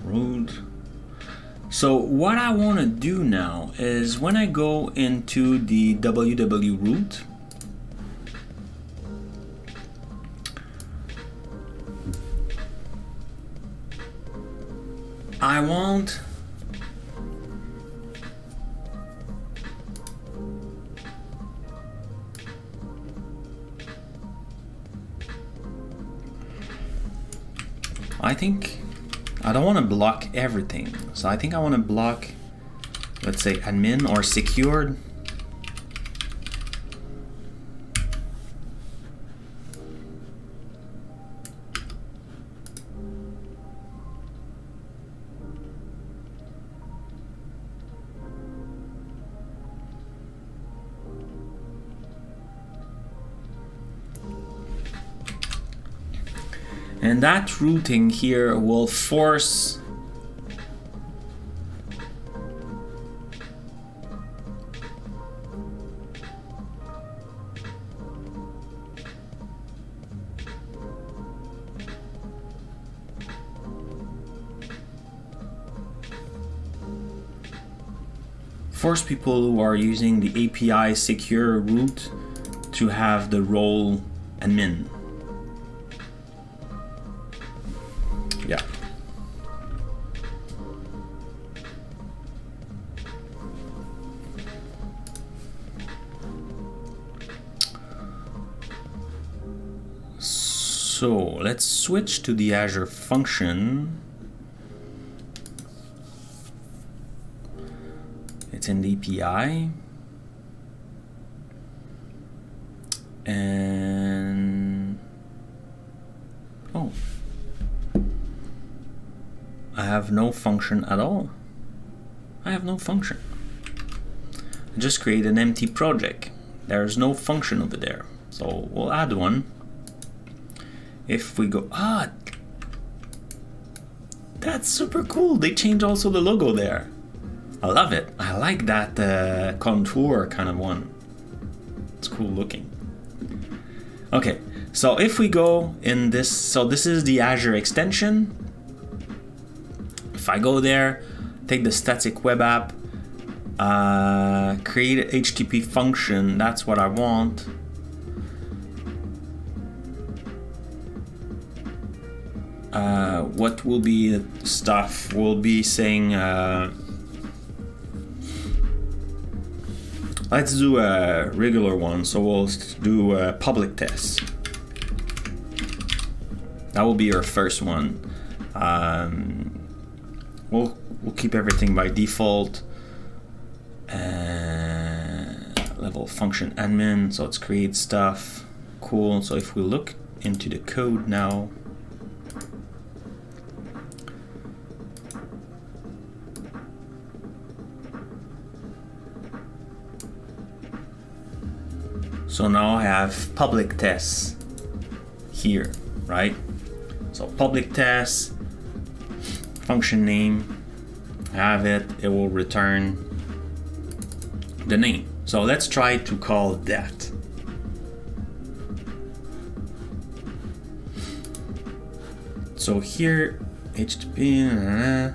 Road. So what I want to do now is when I go into the www root, I want I don't want to block everything. So I think I want to block, let's say, admin or secured. And that routing here will force people who are using the API secure route to have the role admin. Yeah. So let's switch to the Azure function. It's in the API. And oh, I have no function at all. I have no function. I just create an empty project. There's no function over there. So we'll add one. If we go, that's super cool. They changed also the logo there. I love it. I like that contour kind of one. It's cool looking. Okay, so if we go in this, so this is the Azure extension. If I go there, take the static web app, create a HTTP function. That's what I want. What will be the stuff? We'll be saying, let's do a regular one. So we'll do a public test. That will be our first one. We'll keep everything by default. Level function admin, so it's create stuff. Cool. So if we look into the code now, so now I have public tests here, right? So public test, function name, I have it, it will return the name. So let's try to call that. So here, HTTP,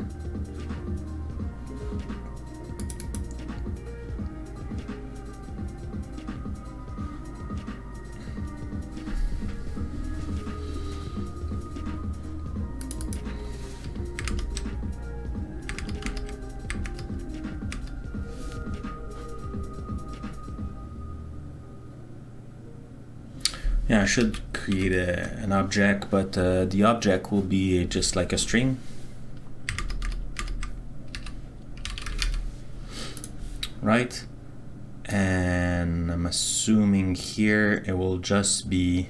yeah, I should create an object, but the object will be just like a string. Right? And I'm assuming here it will just be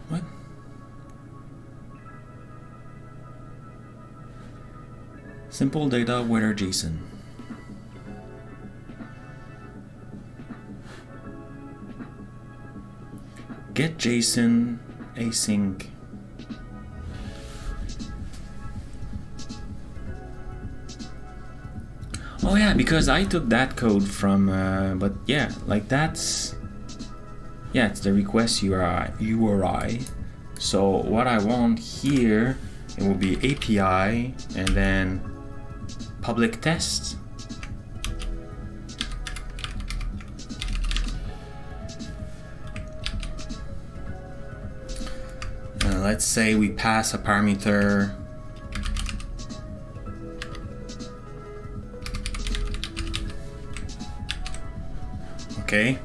what? Simple data whether JSON. Get JSON async. Oh yeah, because I took that code from, but yeah, like that's, yeah, it's the request URI. So what I want here, it will be API and then public test. Let's say we pass a parameter. Okay,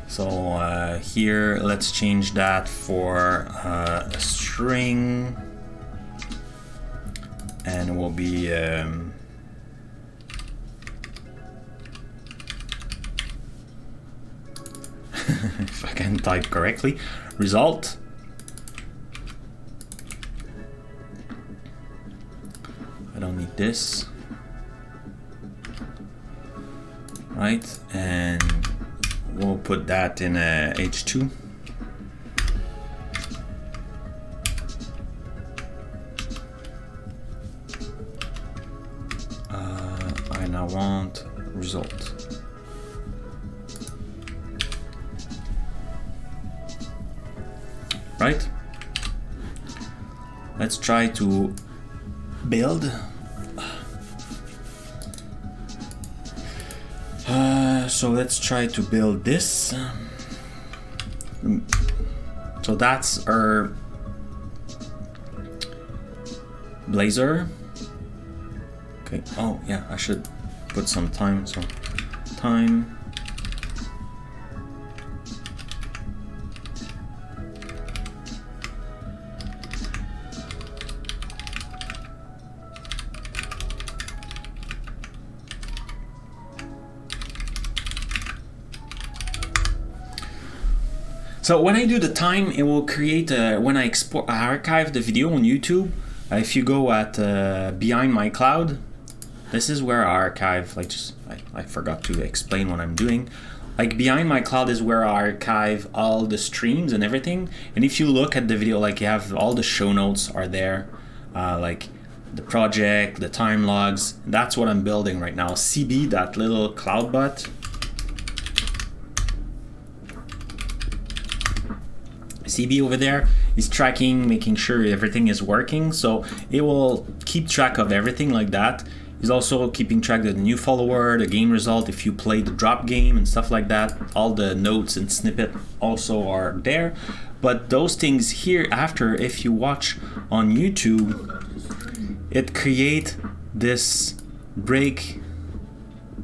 so here let's change that for a string, and it will be if I can type correctly, result. I don't need this, right? And we'll put that in a H2. I now want result. Right? Let's try to build. So let's try to build this. So that's our Blazor. Okay. Oh yeah, I should put some time. So time. So when I do the time, it will create, when I archive the video on YouTube, if you go at Behind My Cloud, this is where I archive, like I forgot to explain what I'm doing. Like Behind My Cloud is where I archive all the streams and everything. And if you look at the video, like you have all the show notes are there, like the project, the time logs, that's what I'm building right now. CB, that little cloud bot. CB over there is tracking, making sure everything is working. So it will keep track of everything like that. It's also keeping track of the new follower, the game result, if you play the drop game and stuff like that. All the notes and snippet also are there. But those things here after, if you watch on YouTube, it create this break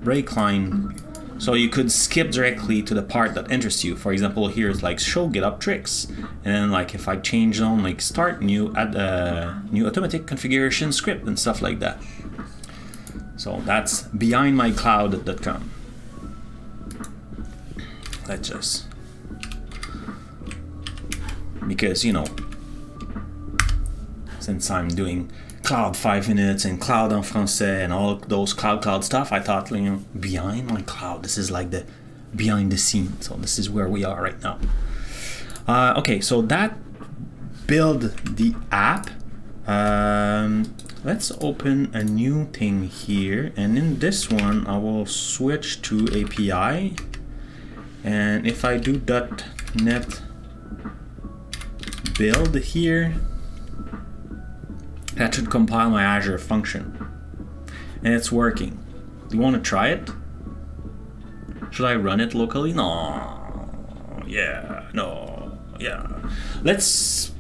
line. So you could skip directly to the part that interests you. For example, here is like show GitHub tricks. And then like if I change on like start new, add a new automatic configuration script and stuff like that. So that's behindmycloud.com. Let's just, because you know, since I'm doing Cloud 5 minutes and Cloud en français and all those cloud stuff, I thought, you know, behind my cloud, this is like the behind the scenes. So this is where we are right now. Okay, so that build the app. Let's open a new thing here, and in this one I will switch to API, and if I do .NET build here, that should compile my Azure function, and it's working. Do you want to try it? Should I run it locally? No. Yeah. No. Yeah. Let's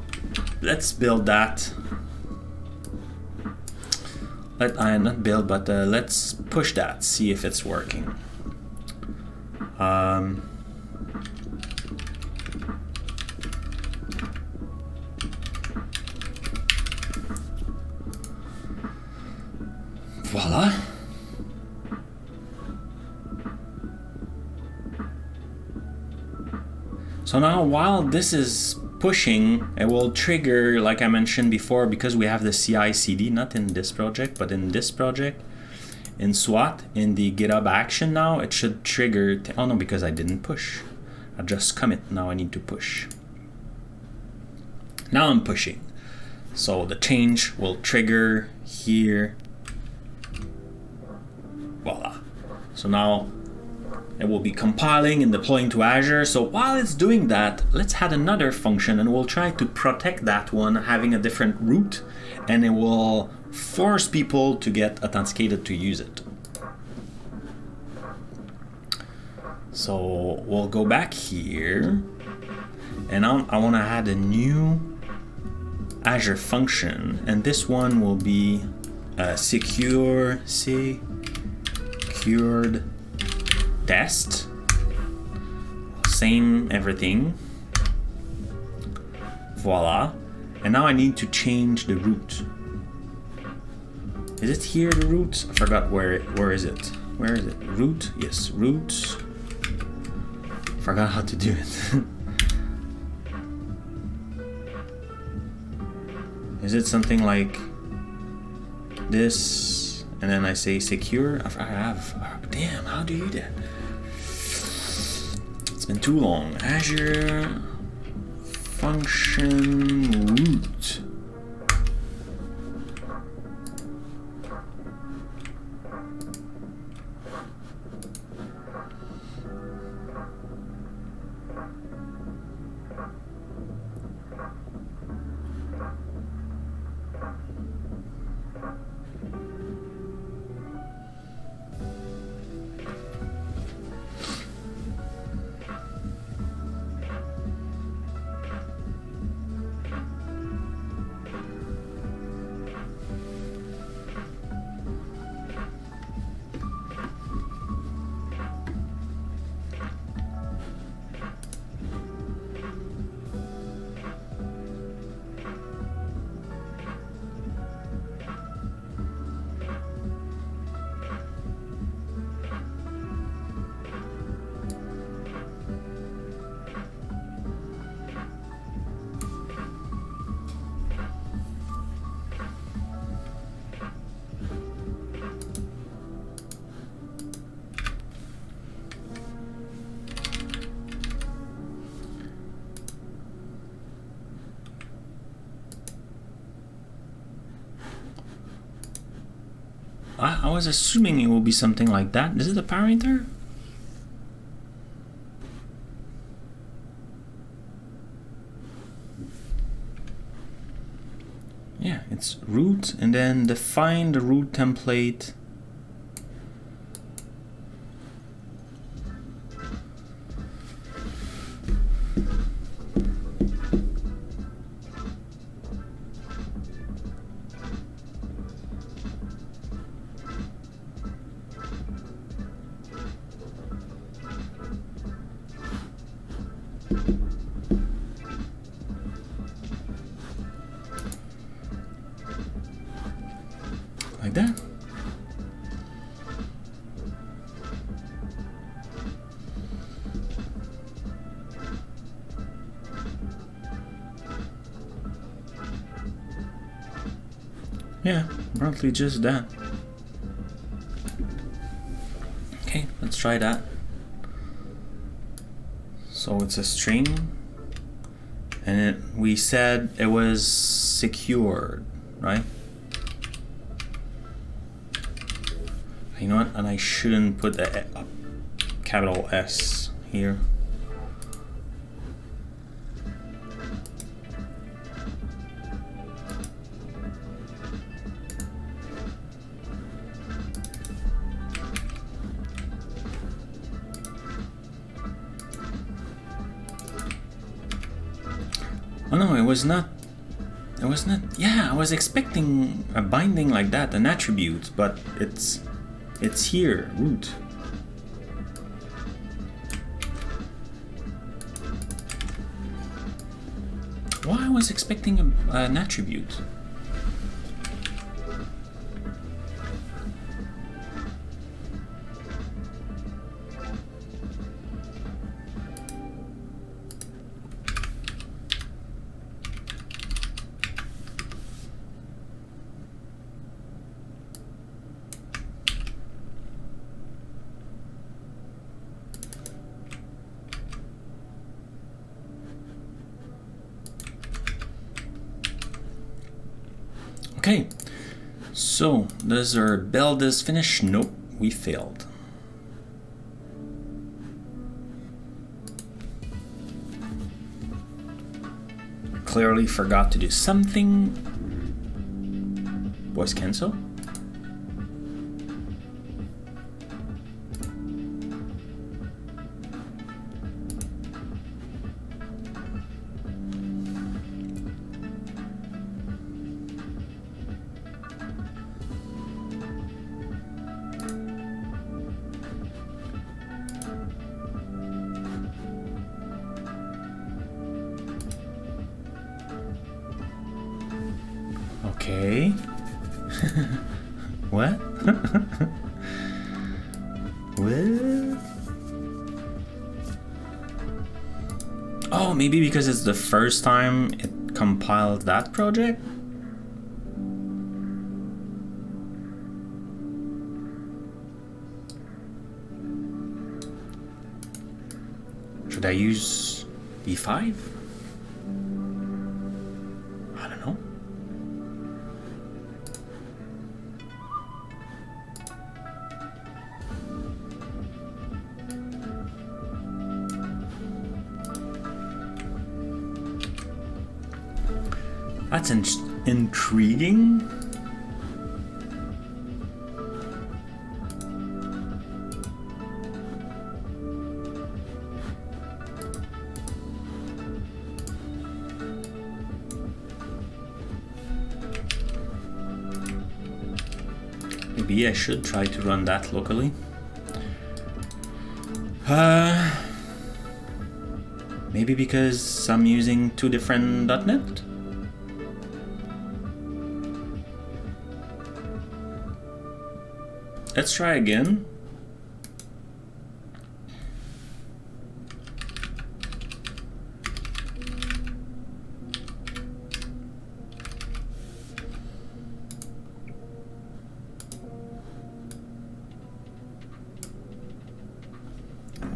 build that. Not build, but let's push that. See if it's working. Voila. So now while this is pushing, it will trigger, like I mentioned before, because we have the CI/CD, not in this project, but in this project, in SWAT, in the GitHub action now, it should trigger, oh no, because I didn't push. I just commit, now I need to push. Now I'm pushing. So the change will trigger here. Voila. So now it will be compiling and deploying to Azure. So while it's doing that, let's add another function and we'll try to protect that one having a different root, and it will force people to get authenticated to use it. So we'll go back here, and I want to add a new Azure function, and this one will be secured test. Same everything. Voila. And now I need to change the root. Is it here, the root? I forgot where is it? Where is it? Root? Yes, root. Forgot how to do it. Is it something like this? And then I say secure. I have. Damn, how do you do that? It's been too long. Azure function root. I was assuming it will be something like that. Is it a parameter? yeah, it's root, and then define the root template. Like that. Yeah, roughly just that. Okay, let's try that. So it's a string, and we said it was secured, right? You know what? And I shouldn't put a capital S here. Oh no, it was not. It was not. Yeah, I was expecting a binding like that, an attribute, but it's here, root. Why I was expecting an attribute? Okay, so does our build is finished? Nope, we failed. Clearly forgot to do something. Voice cancel. Okay. What? What? Oh, maybe because it's the first time it compiled that project? Should I use B5? I don't know. That's intriguing. Maybe I should try to run that locally. Maybe because I'm using two different .NET? Let's try again.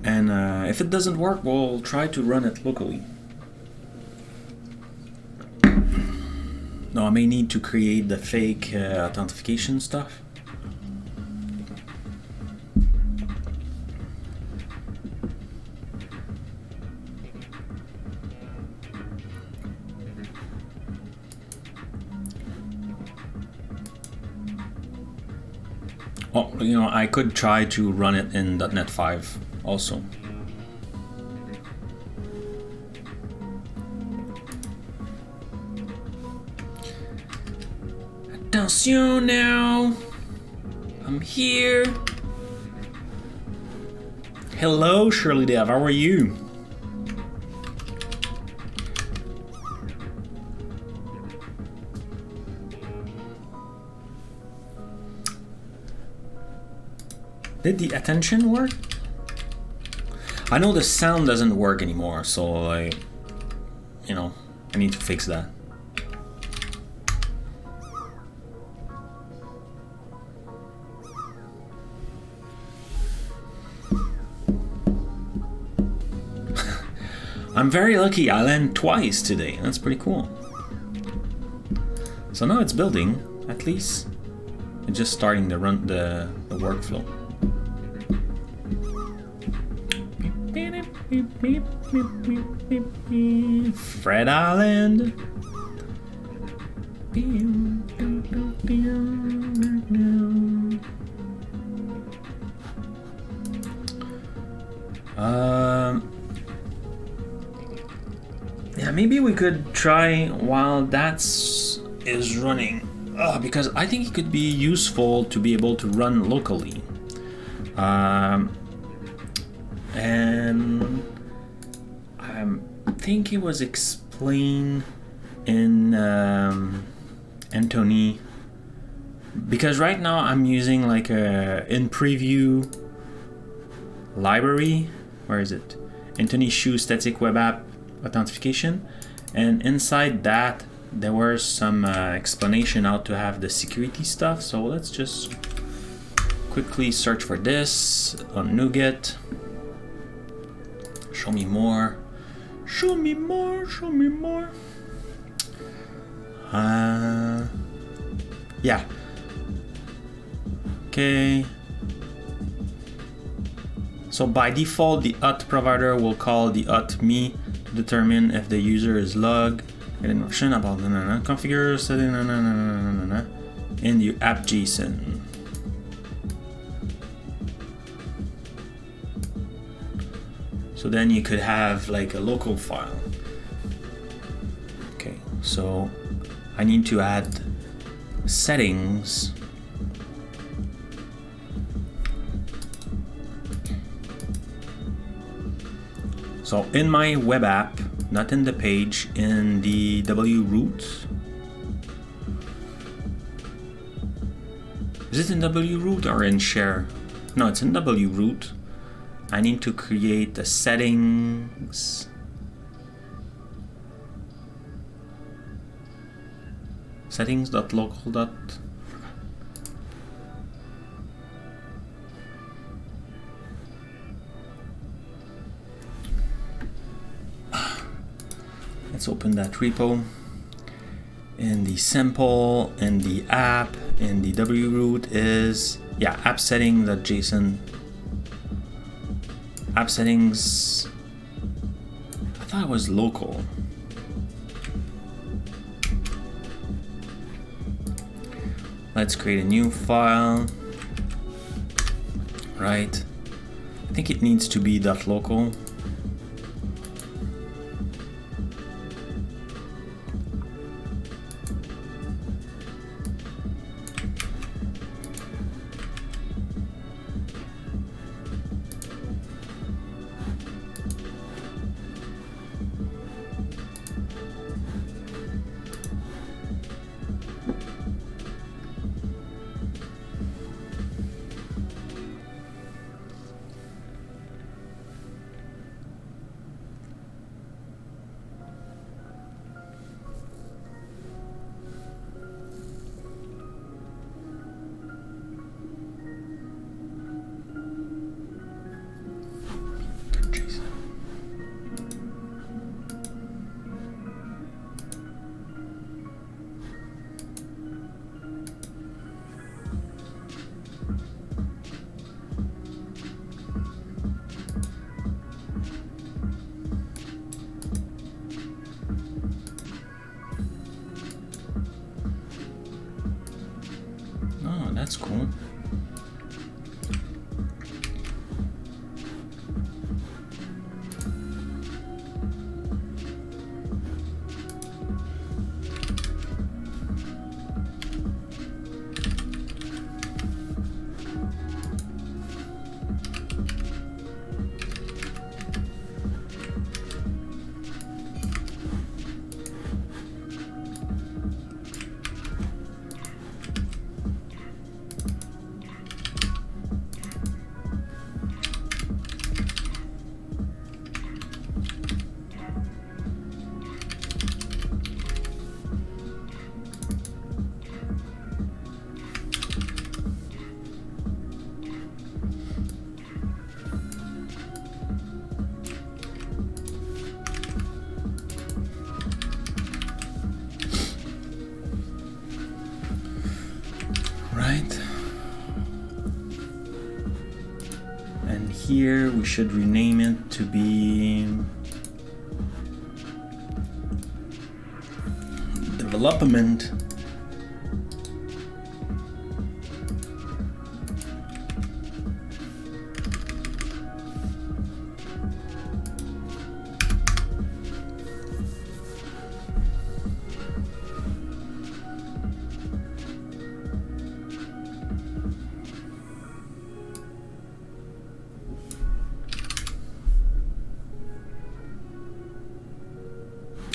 And if it doesn't work, we'll try to run it locally. No, I may need to create the fake authentication stuff. Well, you know, I could try to run it in .NET 5 also. Attention now! I'm here! Hello, Shirley Dev, how are you? Did the attention work? I know the sound doesn't work anymore, so I need to fix that. I'm very lucky, I landed twice today. That's pretty cool. So now it's building, at least. It's just starting to run the workflow. Fred Island. Yeah, maybe we could try while that's is running, because I think it could be useful to be able to run locally. And I think it was explained in Anthony, because right now I'm using like a in preview library. Where is it? Anthony Shu Static Web App Authentication, and inside that there was some explanation how to have the security stuff. So let's just quickly search for this on NuGet. Show me more. Show me more. Show me more. Yeah. Okay. So by default, the auth provider will call the auth me to determine if the user is logged. Get information about configure setting in the app JSON. So then you could have like a local file. Okay, so I need to add settings. So in my web app, not in the page, in the W root. Is it in W root or in share? No, it's in W root. I need to create the settings. Settings.local. Let's open that repo. In the sample, in the app, in the W root is, yeah, app setting.json. App settings, I thought it was local. Let's create a new file. Right. I think it needs to be .local. That's cool. right? And here we should rename it to be development.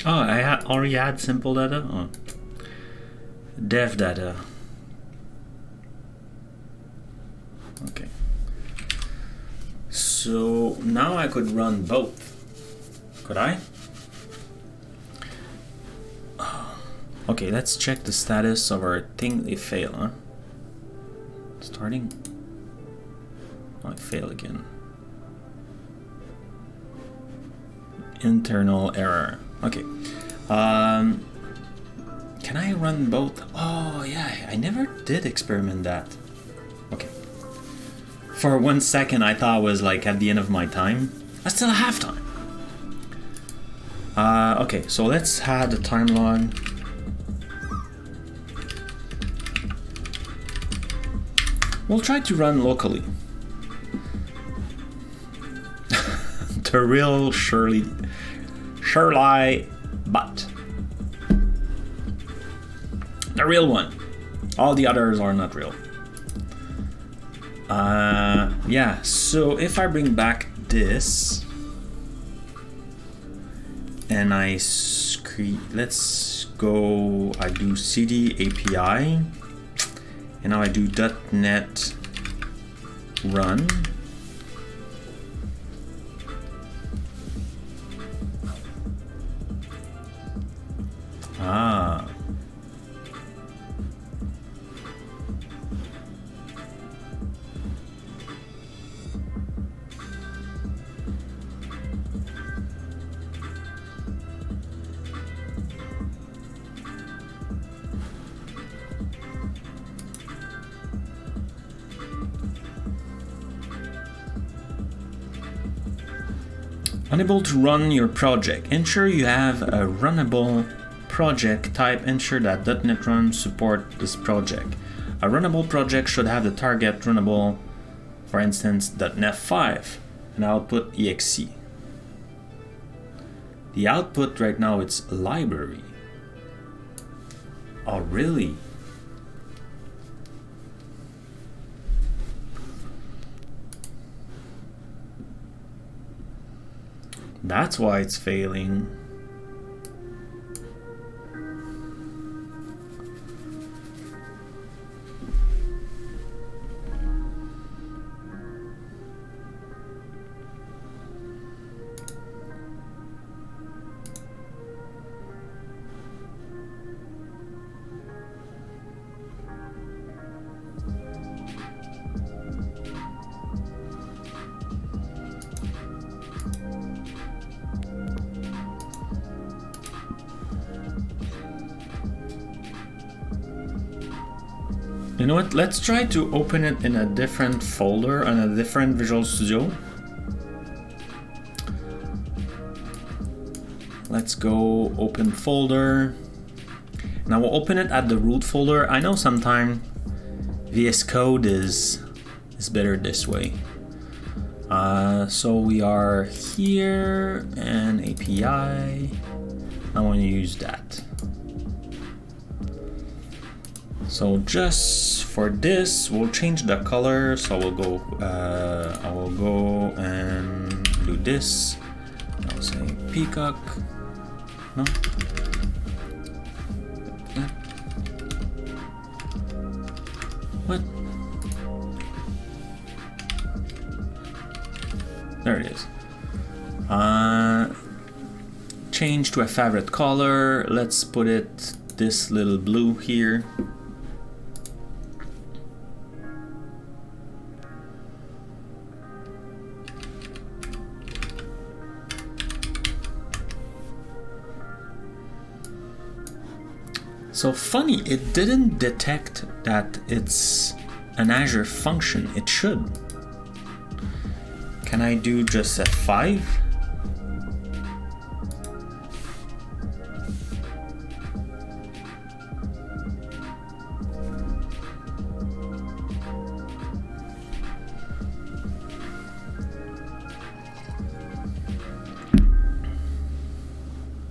Oh, I already had simple data. Oh. Dev data. Okay. So now I could run both. Could I? Okay, let's check the status of our thing. They fail, huh? Starting. Oh, it failed again. Internal error. Okay. Can I run both? Oh yeah, I never did experiment that. Okay. For 1 second I thought it was like at the end of my time. I still have time. Okay, so let's add the Timelog. We'll try to run locally. The real Shirley bot. The real one. All the others are not real. Yeah, so if I bring back this and let's go, I do cd API and now I do .NET run. Ah. Unable to run your project. Ensure you have a runnable project type. Ensure that .NET Run support this project. A runnable project should have the target runnable, for instance, .NET 5, and output exe. The output right now it's library. Oh, really? That's why it's failing. You know what? Let's try to open it in a different folder on a different Visual Studio. Let's go open folder. Now we'll open it at the root folder. I know sometimes VS Code is better this way. So we are here and API. I want to use that. So just for this, we'll change the color. So we'll go. I will go and do this. I'll say peacock. No. What? There it is. Change to a favorite color. Let's put it this little blue here. So funny, it didn't detect that it's an Azure function. It should. Can I do just F5?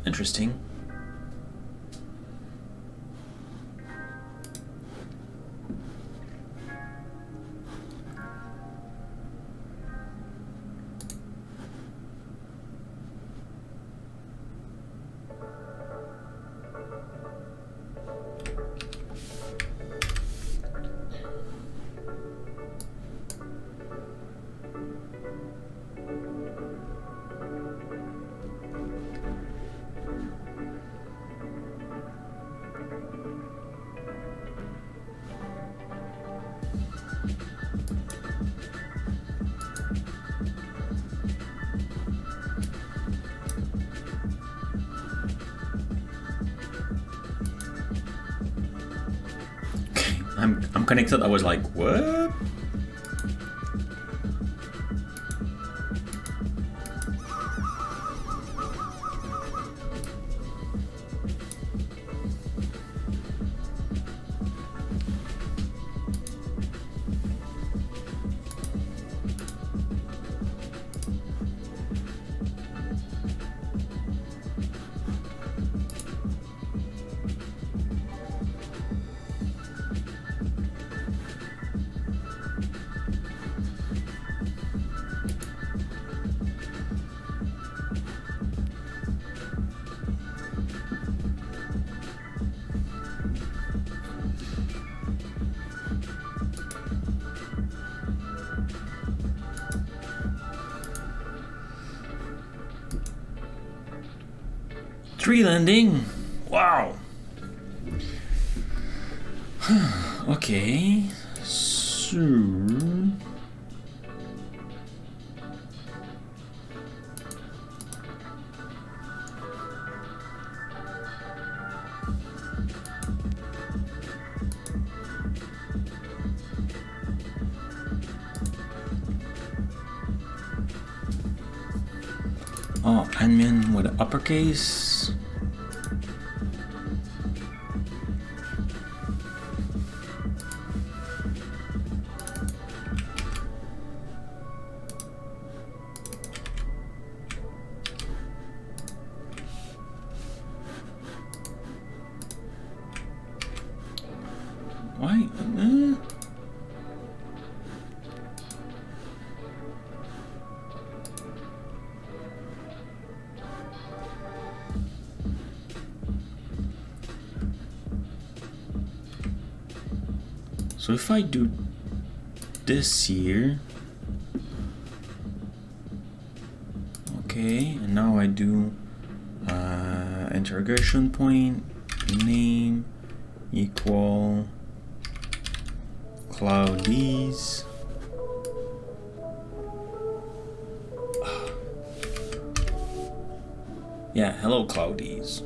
Interesting. I'm connected. I was like, what? Tree landing. Wow. Okay. So oh, admin with uppercase. Why? So if I do this here, okay, and now I do interrogation point name equal cloudies. Yeah, hello cloudies.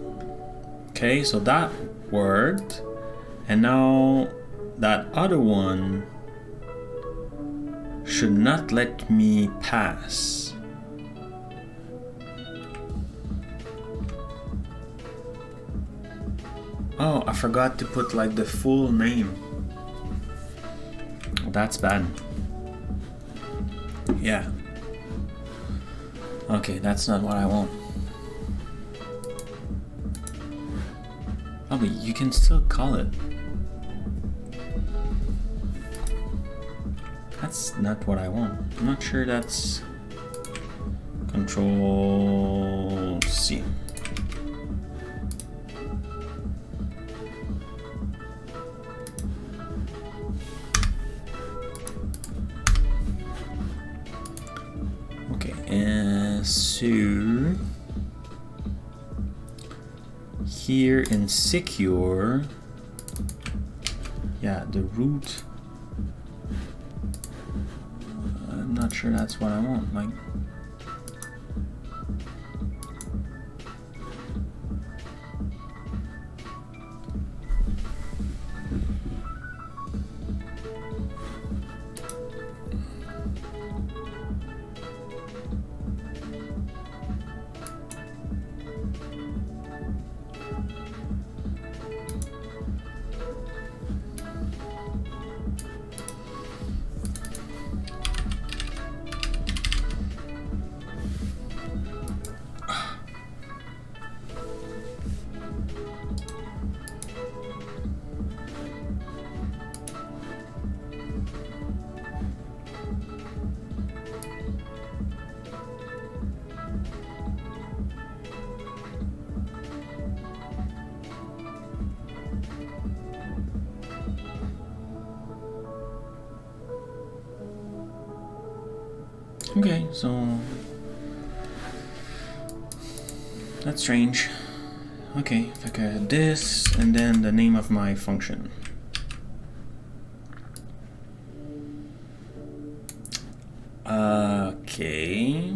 Okay, so that worked, and now that other one should not let me pass. Oh, I forgot to put like the full name. That's bad. Yeah. Okay, that's not what I want. Oh, but you can still call it. That's not what I want. I'm not sure that's Control C. Okay, and so here in secure, yeah, the root. I'm not sure that's what I want. Like, Okay, so that's strange. Okay, if I could add this and then the name of my function. Okay.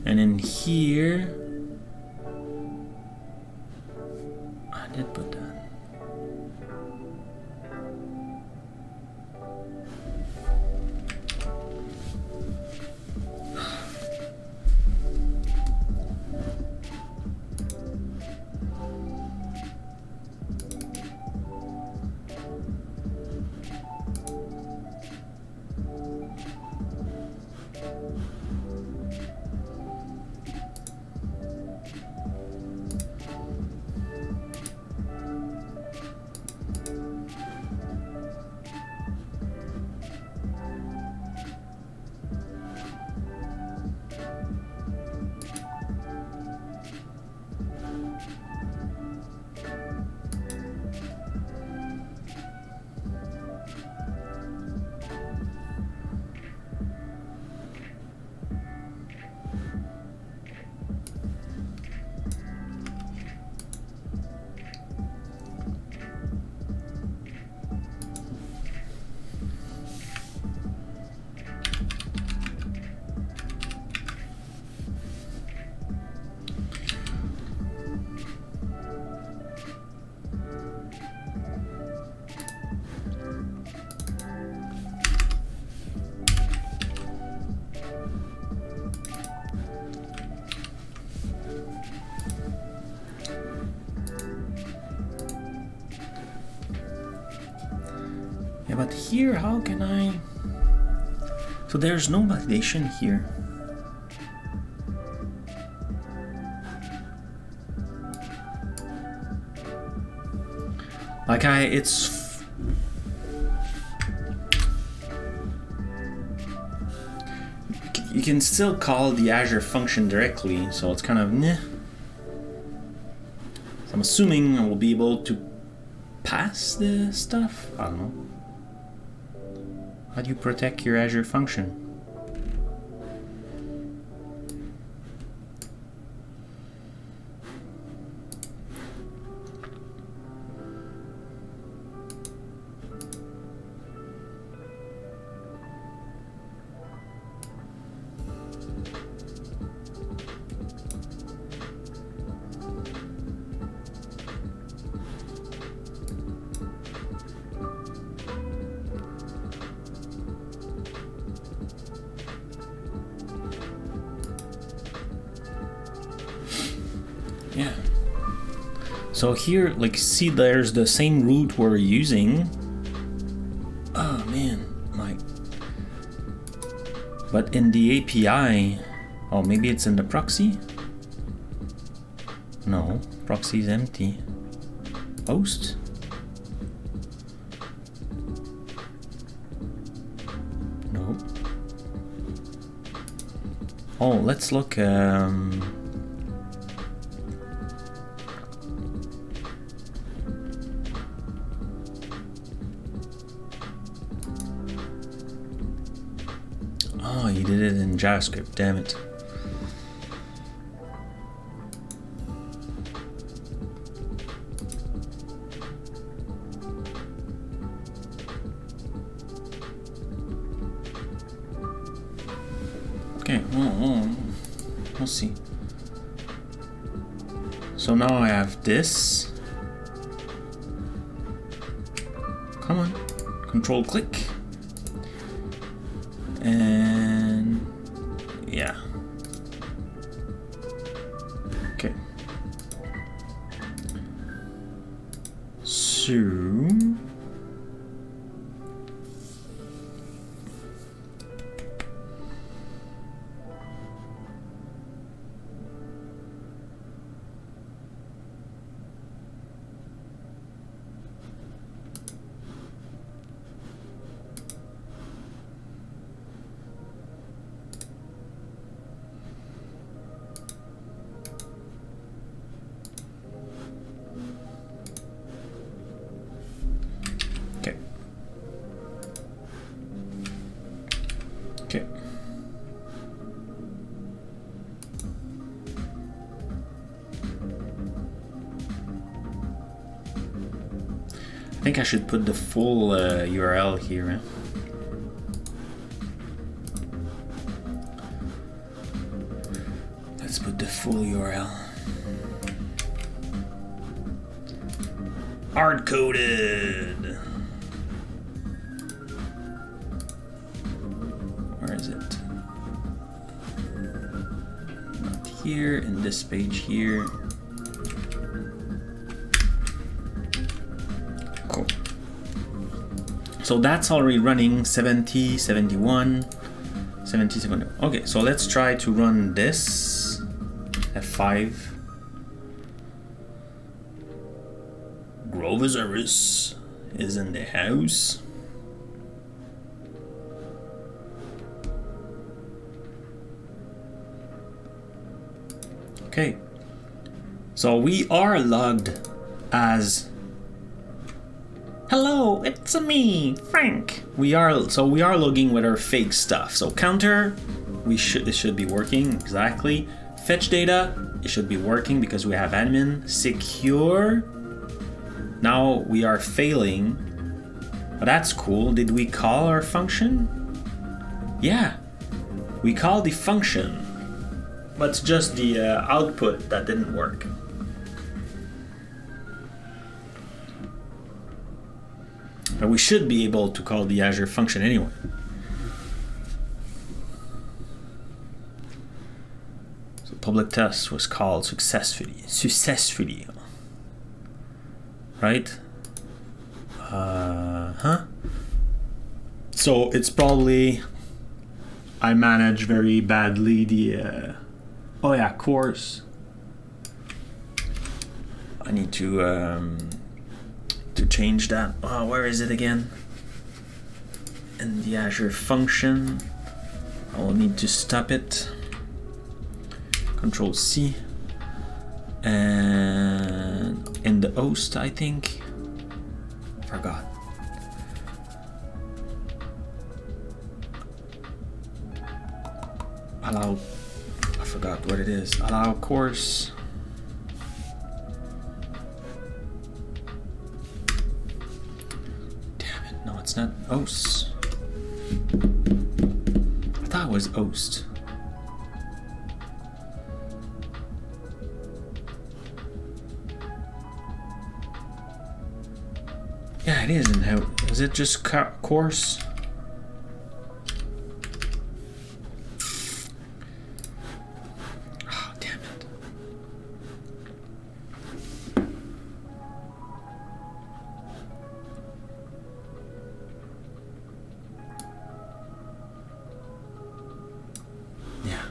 And in here, I did put that. Yeah, but here, how can I? So there's no validation here. Like you can still call the Azure function directly, so it's kind of meh. So I'm assuming I will be able to pass the stuff. I don't know. How do you protect your Azure function? Yeah. So here, like, see, there's the same route we're using. Oh man, but in the API, oh, maybe it's in the proxy? No, proxy is empty. Host? No. Oh, let's look. Oh, you did it in JavaScript, damn it. Okay, we'll see. So now I have this. Come on, control click. And yeah. Okay. So think I should put the full URL here. Eh? Let's put the full URL. Hard-coded. Where is it? Not here, in this page here. Cool. So that's already running 70, 71, 70, 71. Okay, so let's try to run this. F5. Groversaurus is in the house. Okay, so we are logged as hello, it's me, Frank. We are logging with our fake stuff. So counter, it should be working exactly. Fetch data, it should be working because we have admin. Secure. Now we are failing, but that's cool. Did we call our function? Yeah, we called the function, but it's just the output that didn't work. But we should be able to call the Azure function anyway. So public test was called successfully. Right? So it's probably I manage very badly the oh yeah, course. I need to change that. Oh, where is it again? In the Azure function. I will need to stop it. Control C. And in the host, I think. Forgot. Allow. I forgot what it is. Allow course. Damn it! No, it's not host. I thought it was host. Yeah, it is in how. Is it just course? Oh, damn it. Yeah.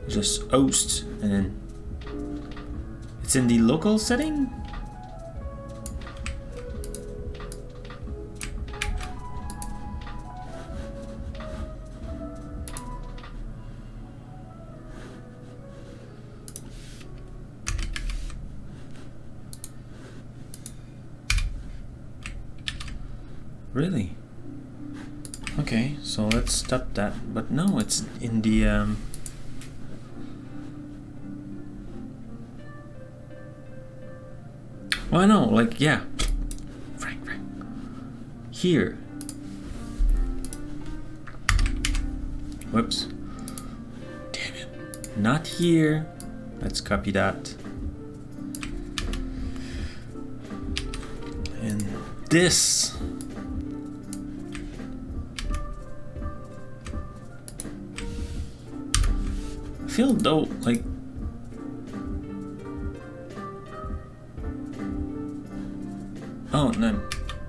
Just host, and then it's in the local setting. Really? Okay, so let's stop that. But no, it's in the well, no, like, yeah. Frank. Here. Whoops. Damn it. Not here. Let's copy that. And this. I feel though, like, oh no,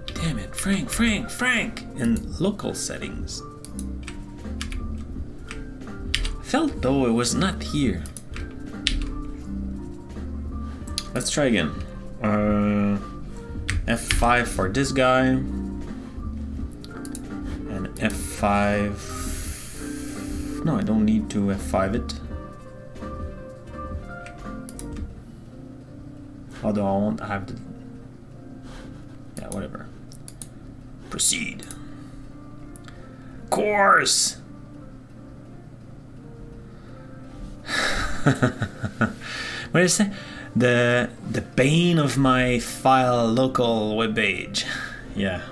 damn it, Frank, in local settings. I felt though it was not here. Let's try again. F5 for this guy, and F5. No, I don't need to F5 it. Although I won't have the. Yeah, whatever. Proceed. Course. What did I say? The bane of my file local web page. Yeah.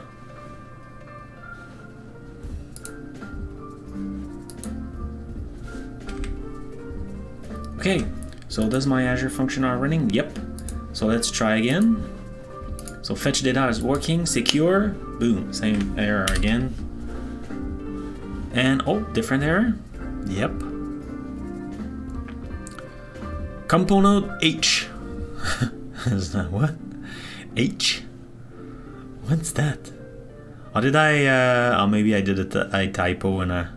Okay, so does my Azure function are running? Yep. So let's try again. So fetch data is working, secure, boom, same error again. And oh, different error. Yep. Component H. Is that what? H? What's that? Or did I, or maybe I did a typo and a...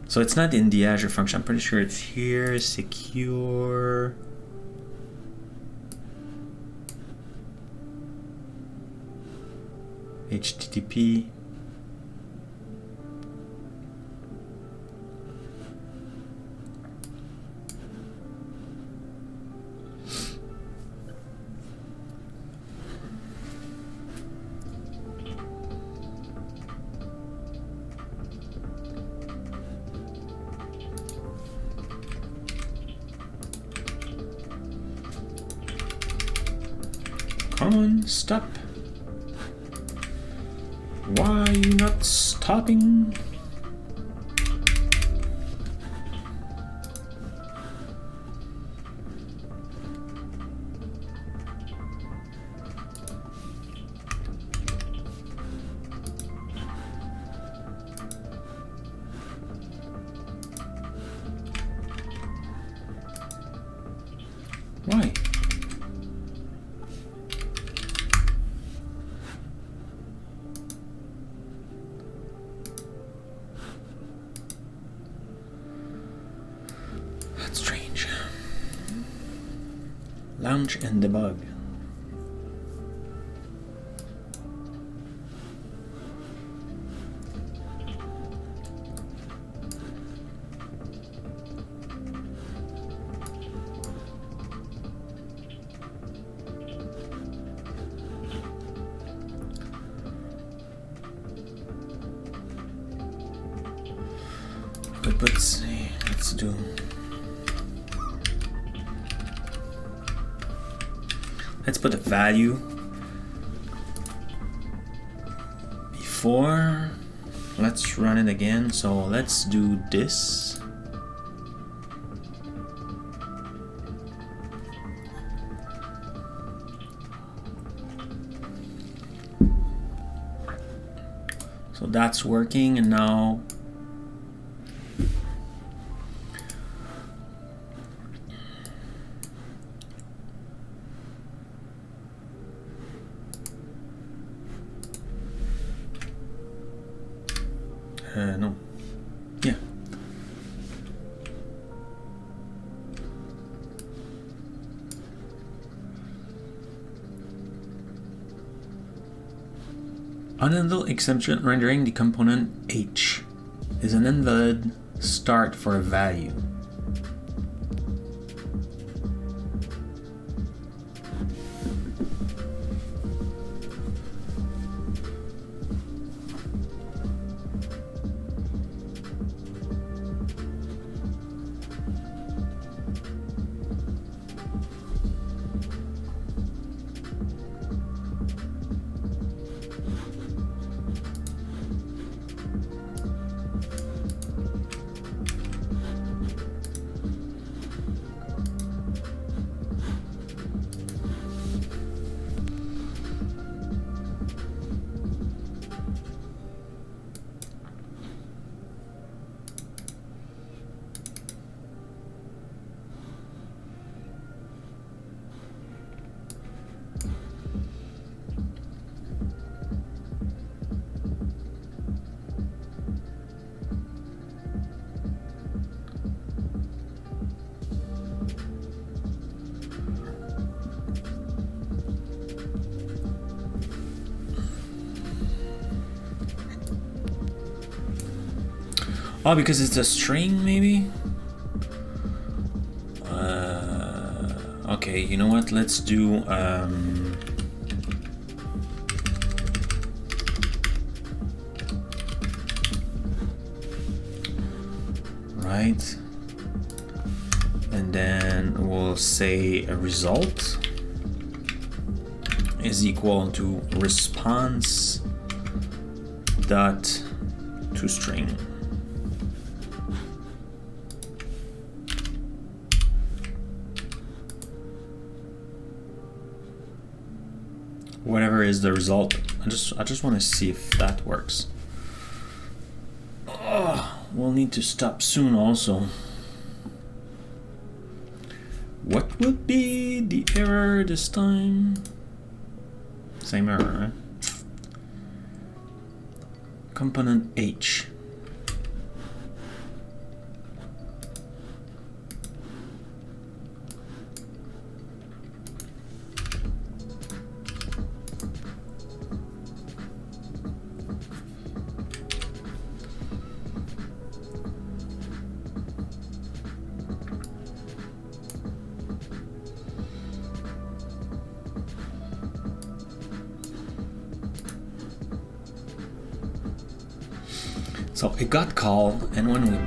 So it's not in the Azure function, I'm pretty sure it's here, secure... HTTP. Come on, stop. Why are you not stopping? Why? That's strange. Launch and debug. But let's see, let's do. Let's put a value before. Let's run it again. So let's do this. So that's working, and now no. Yeah. Unhandled exception rendering the component H is an invalid start for a value. Oh, because it's a string, maybe? Okay, you know what? Let's do... right. And then we'll say a result is equal to response dot toString. Whatever is the result, I just want to see if that works. Oh, we'll need to stop soon also. What would be the error this time? Same error, right? Component H. So it got called, and when we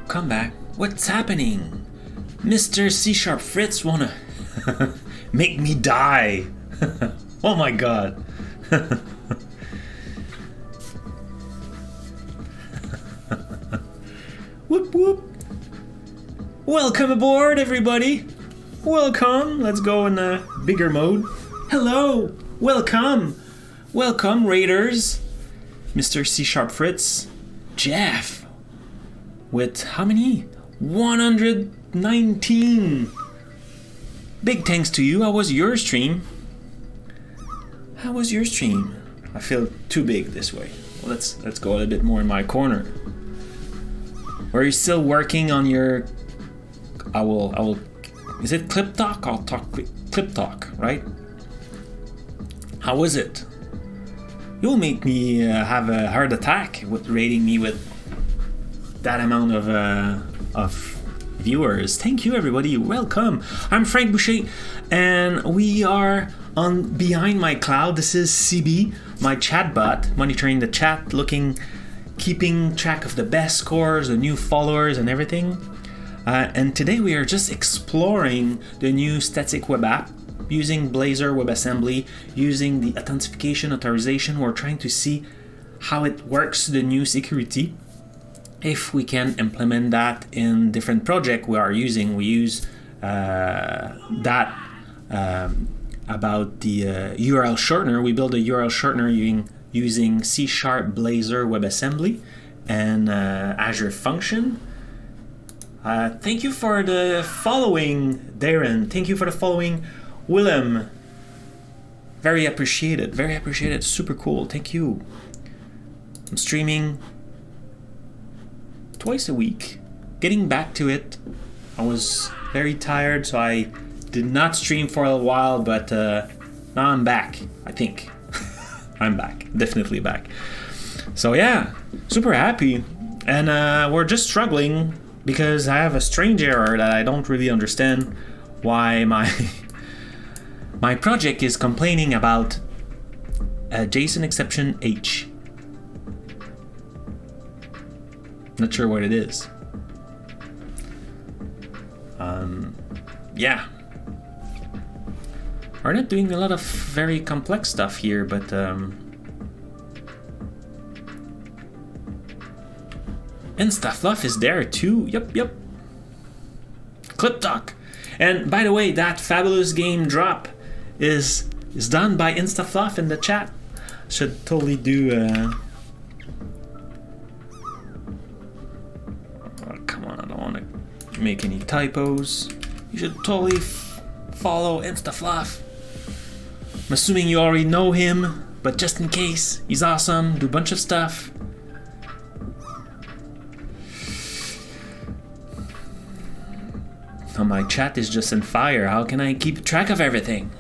come back, what's happening? Mr. C# Fritz wanna make me die. Oh my god. Whoop whoop. Welcome aboard, everybody. Welcome. Let's go in a bigger mode. Hello. Welcome. Welcome, Raiders. Mr. C# Fritz. Jeff, with how many? 119. Big thanks to you. How was your stream? How was your stream? I feel too big this way. Well, let's go a little bit more in my corner. Are you still working on your? I will. Is it Clip Talk? I'll talk Clip Talk, right? How was it? You'll make me have a heart attack with rating me with that amount of viewers. Thank you, everybody. Welcome. I'm Frank Boucher, and we are on Behind My Cloud. This is CB, my chatbot, monitoring the chat, keeping track of the best scores, the new followers, and everything. And today we are just exploring the new static web app. Using Blazor WebAssembly, using the authentication authorization, we're trying to see how it works, the new security. If we can implement that in different projects we are using, we use that about the URL shortener. We build a URL shortener using C# Blazor WebAssembly and Azure Function. Thank you for the following, Darren. Thank you for the following, Willem. Very appreciated, super cool, thank you. I'm streaming twice a week, getting back to it. I was very tired, so I did not stream for a while, but now I'm back, I think. I'm back, definitely back. So yeah, super happy. And we're just struggling because I have a strange error that I don't really understand why my project is complaining about a JSON exception H. Not sure what it is. Yeah. We're not doing a lot of very complex stuff here, but InstaFluff is there too. Yep. Clip Talk. And by the way, that fabulous game drop is done by InstaFluff in the chat. Should totally do oh, come on, I don't want to make any typos. You should totally follow InstaFluff. I'm assuming you already know him, but just in case, he's awesome, do a bunch of stuff. Oh, my chat is just in fire. How can I keep track of everything?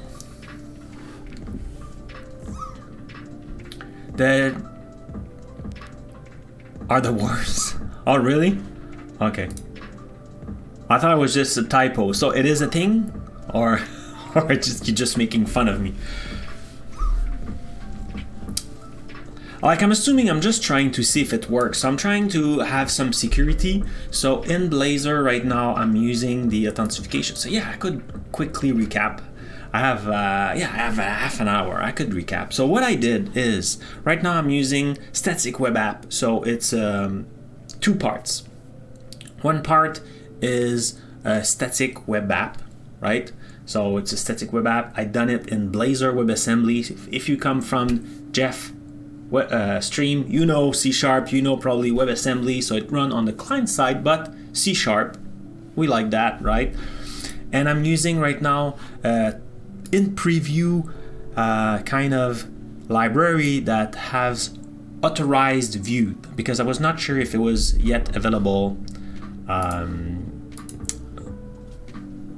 Are the worst. Oh, really? Okay. I thought it was just a typo. So it is a thing? Or you're just making fun of me? Like, I'm assuming I'm just trying to see if it works. So I'm trying to have some security. So in Blazor right now, I'm using the authentication. So yeah, I could quickly recap. I have half an hour. I could recap. So what I did is, right now I'm using Static Web App. So it's 2 parts. One part is a Static Web App, right? So it's a Static Web App. I done it in Blazor WebAssembly. If you come from Jeff stream, you know C#, you know probably WebAssembly, so it run on the client side, but C#, we like that, right? And I'm using right now in preview kind of library that has authorized view, because I was not sure if it was yet available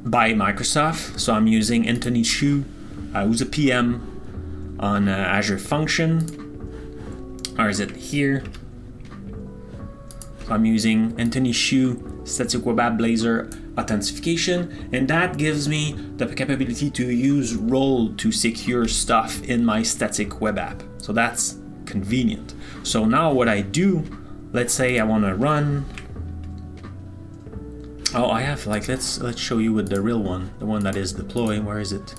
by Microsoft. So I'm using Anthony Chu, who's a PM on Azure Function. Or is it here? So I'm using Anthony Chu, Static Web App Blazor Authentication, and that gives me the capability to use role to secure stuff in my Static Web App. So that's convenient. So now what I do, let's say I want to run. Oh, I have like let's show you with the real one, the one that is deployed. Where is it?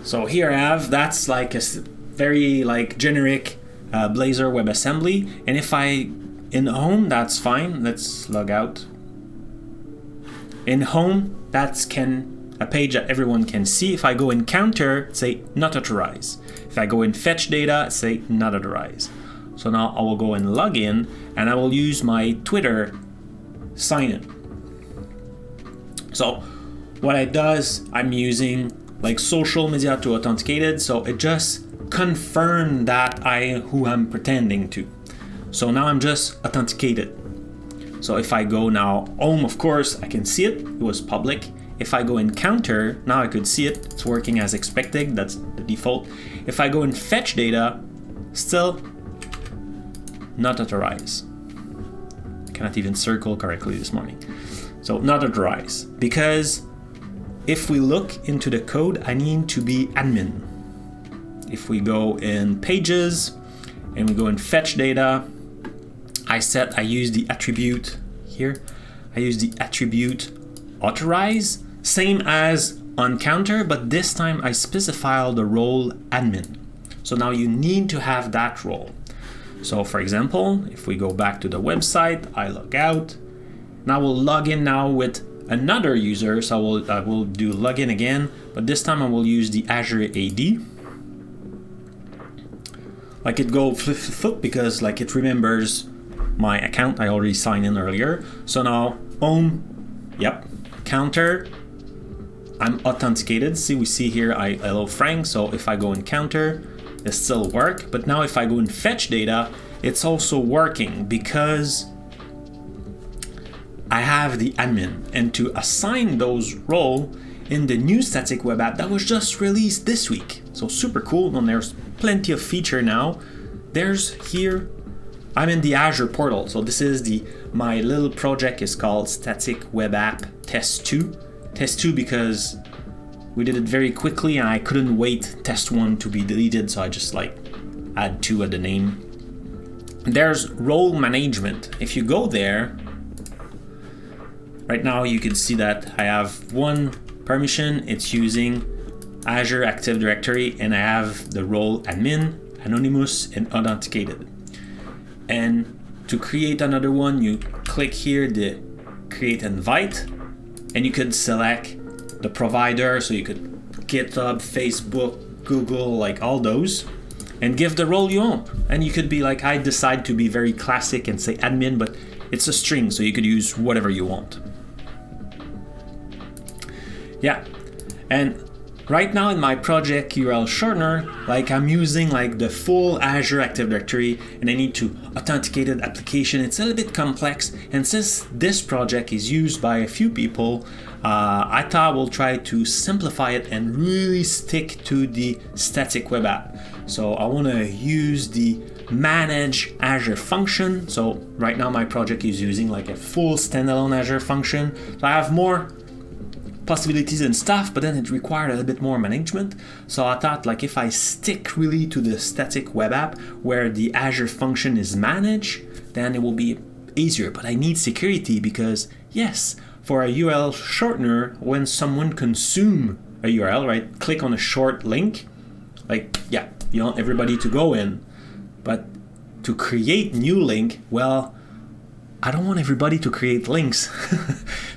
So here I have, that's like a very like generic Blazor WebAssembly. And if I, in home, that's fine. Let's log out. In home, that's a page that everyone can see. If I go in counter, say not authorized. If I go in fetch data, say not authorized. So now I will go and log in, and I will use my Twitter sign in. So what it does, I'm using like social media to authenticated, so it just confirmed that who I'm pretending to. So now I'm just authenticated. So if I go now home, of course I can see it was public. If I go in counter, now I could see it, it's working as expected, that's the default. If I go in fetch data, still not authorized. I cannot even circle correctly this morning. So not authorized, because if we look into the code, I need to be admin. If we go in pages and we go in fetch data, I use the attribute here. I use the attribute authorize, same as on counter, but this time I specify the role admin. So now you need to have that role. So for example, if we go back to the website, I log out. Now we'll log in now with another user, so I will do login again, but this time I will use the Azure AD. Like it go flip because like it remembers my account. I already signed in earlier. So now home, yep, counter, I'm authenticated. See, we see here hello Frank. So if I go in counter, it still work. But now if I go in fetch data, it's also working because I have the admin, and to assign those role in the new Static Web App that was just released this week. So super cool, and there's plenty of feature now. There's here, I'm in the Azure portal. So this is my little project is called Static Web App Test 2. Test 2 because we did it very quickly and I couldn't wait Test 1 to be deleted, so I just like add 2 at the name. There's role management. If you go there, right now you can see that I have one permission, it's using Azure Active Directory, and I have the role admin, anonymous, and authenticated. And to create another one, you click here the create invite, and you could select the provider, so you could GitHub, Facebook, Google, like all those, and give the role you want. And you could be like, I decide to be very classic and say admin, but it's a string, so you could use whatever you want. Yeah, and right now in my project URL shortener, like I'm using like the full Azure Active Directory and I need to authenticate an application. It's a little bit complex, and since this project is used by a few people, I thought we'll try to simplify it and really stick to the static web app. So I want to use the manage Azure function. So right now my project is using like a full standalone Azure function. So I have more possibilities and stuff, but then it required a little bit more management. So I thought like if I stick really to the static web app where the Azure function is managed, then it will be easier. But I need security because yes, for a URL shortener, when someone consume a URL, right, click on a short link, like yeah, you want everybody to go in, but to create new link, well, I don't want everybody to create links.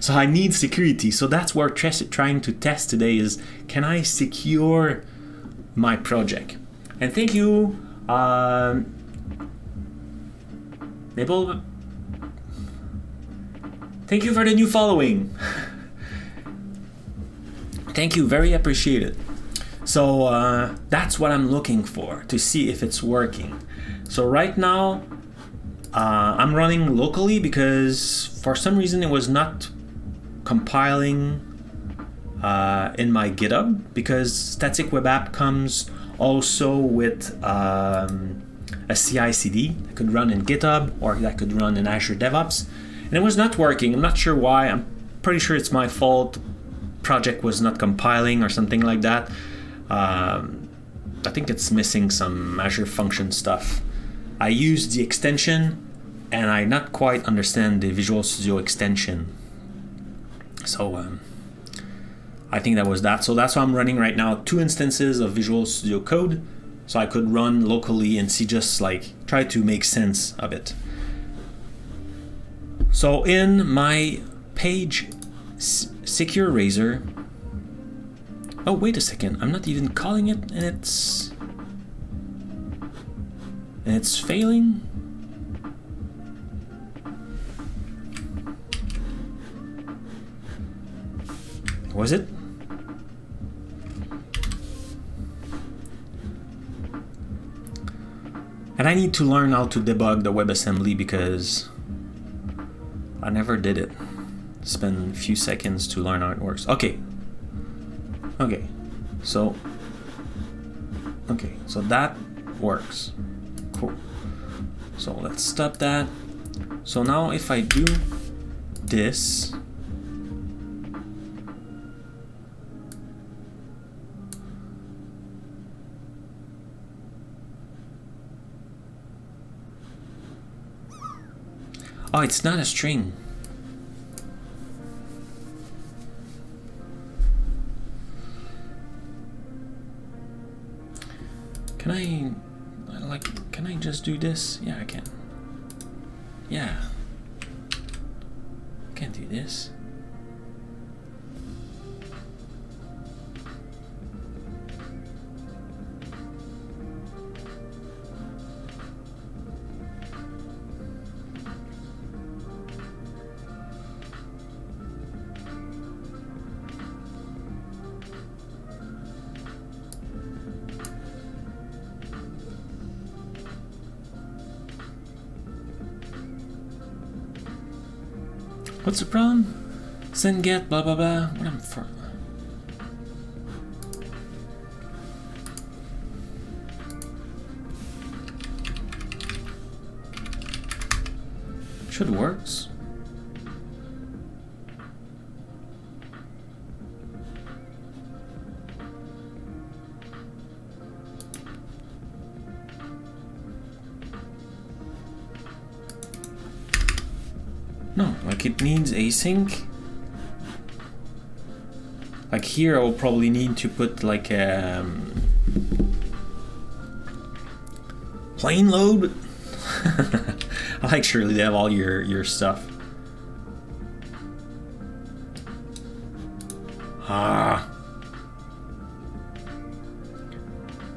So I need security. So that's what we're trying to test today is, can I secure my project? And thank you, Nibble. Thank you for the new following. Thank you, very appreciated. So that's what I'm looking for to see if it's working. So right now, I'm running locally because for some reason it was not compiling in my GitHub, because static web app comes also with a CI/CD that could run in GitHub or that could run in Azure DevOps, and it was not working. I'm not sure why. I'm pretty sure it's my fault. Project was not compiling or something like that. I think it's missing some Azure function stuff. I used the extension and I not quite understand the Visual Studio extension. So I think that was that. So that's why I'm running right now 2 instances of Visual Studio Code, so I could run locally and see, just like try to make sense of it. So in my page Secure Razor, oh wait a second, I'm not even calling it and it's failing. Was it? And I need to learn how to debug the WebAssembly because I never did it. Spend a few seconds to learn how it works. Okay. So that works. Cool. So let's stop that. So now if I do this, oh, it's not a string. Can I just do this? Yeah, I can. Yeah. Can't do this. What's the problem? Send get blah blah blah. What am I for? Should works. No, like it needs async. Like here I will probably need to put like a plain load. I like surely they have all your stuff.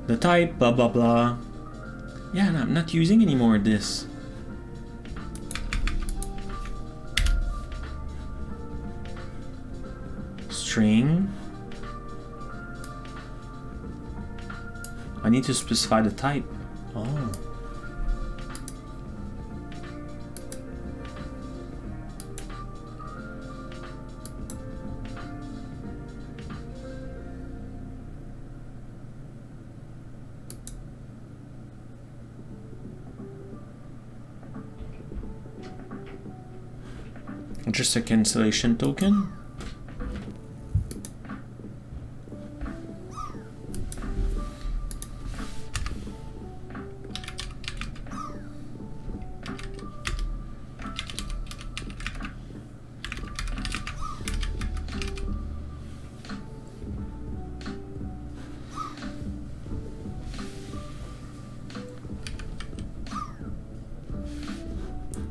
The type, blah blah blah. Yeah, no, I'm not using any more of this. String. I need to specify the type. Oh. Just a cancellation token.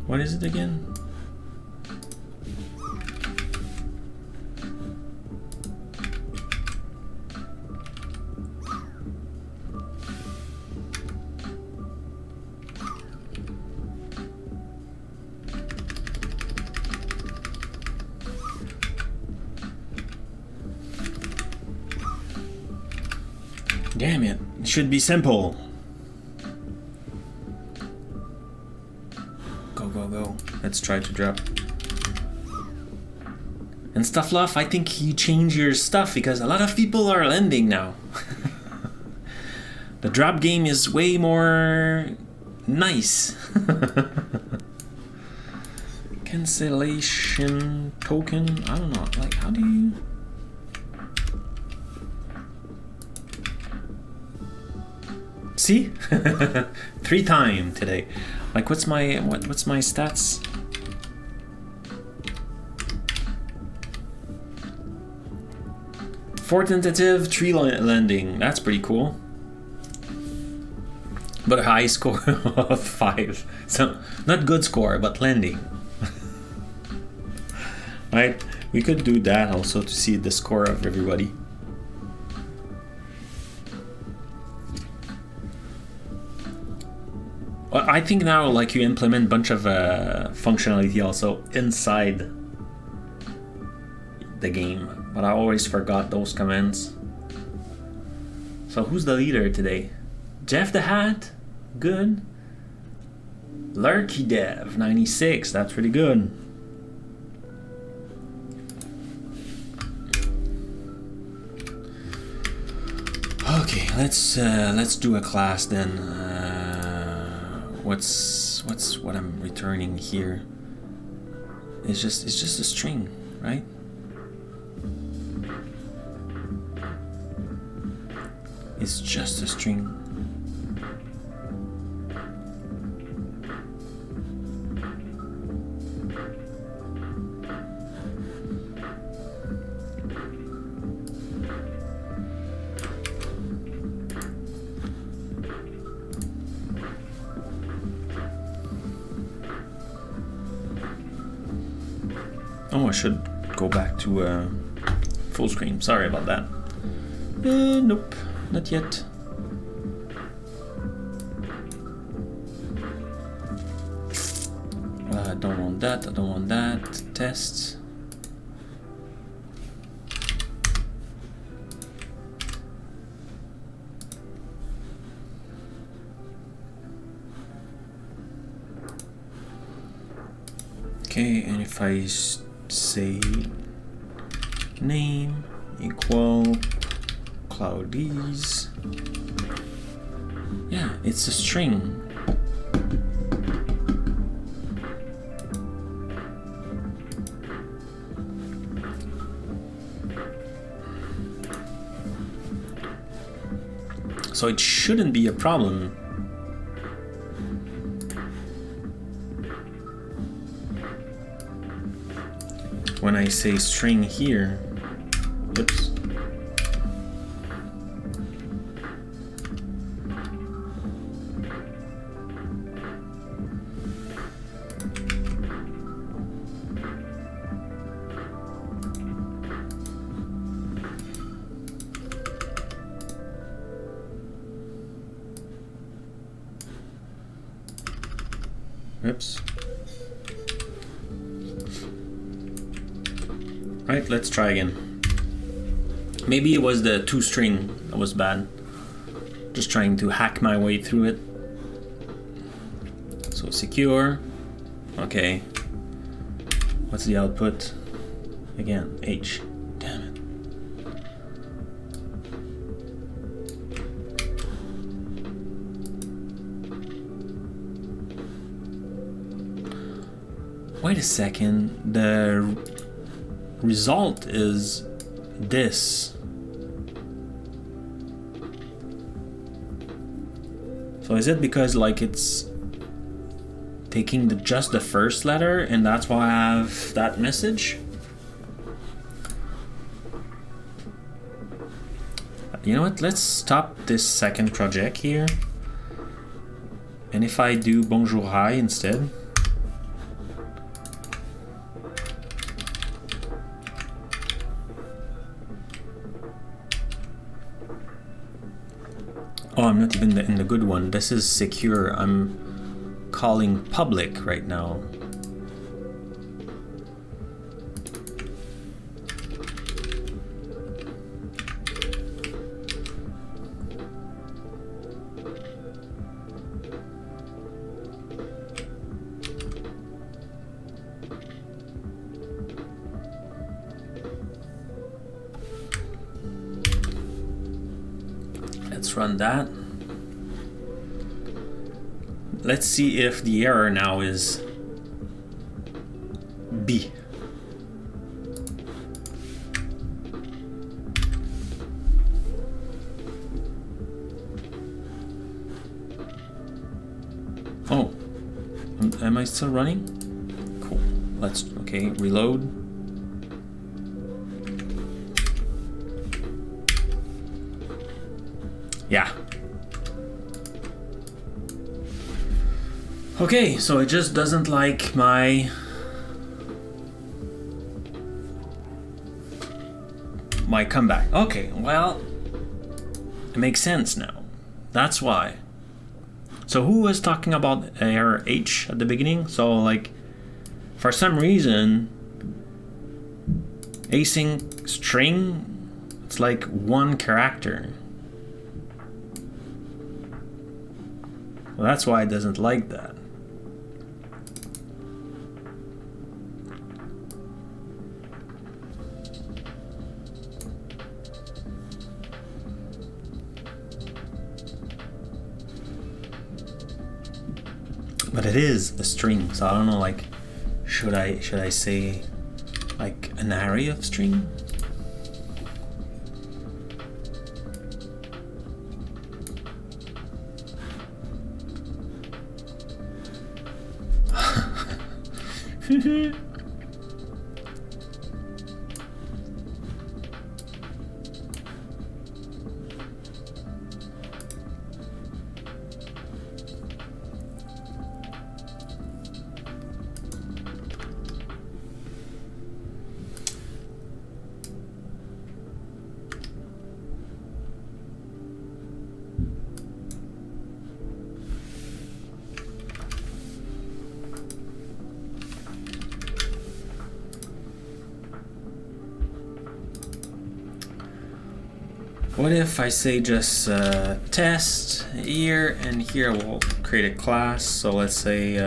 What is it again? Damn it, it should be simple. Go, go, go. Let's try to drop. And stuff love, I think you change your stuff because a lot of people are lending now. The drop game is way more nice. Cancellation token, I don't know, like how do you... See? 3 times today. Like what's my stats? Four tentative, 3 lending. That's pretty cool. But a high score of 5. So not good score, but lending. Right? We could do that also to see the score of everybody. I think now, like, you implement a bunch of functionality also inside the game, but I always forgot those commands. So who's the leader today? Jeff the Hat, good. Lurky Dev 96, that's pretty good. Okay, let's do a class then. What's what I'm returning here? It's just a string, right? It's just a string. Oh, I should go back to full screen. Sorry about that. Nope, not yet. I don't want that, I don't want that. Tests. Okay, and if I say name equal cloudies, yeah, it's a string. So it shouldn't be a problem. When I say string here, oops. Oops. Right, let's try again. Maybe it was the toString that was bad. just trying to hack my way through it. So secure. Okay. What's the output? Again, H. Damn it. Wait a second. The result is this. So is it because like it's taking just the first letter and that's why I have that message? You know what, let's stop this second project here. And if I do Bonjour Hi instead. Oh, I'm not even in the good one. This is secure. I'm calling public right now. Let's run that. Let's see if the error now is B. Oh, am I still running? Cool. Let's, okay, reload. Yeah. Okay, so it just doesn't like my comeback. Okay, well, it makes sense now. That's why. So who was talking about error H at the beginning? So like, for some reason, async string, it's like one character. Well, that's why it doesn't like that. But it is a string, so I don't know, like, should I say like an array of string? What if I say just test here, and here we'll create a class. So let's say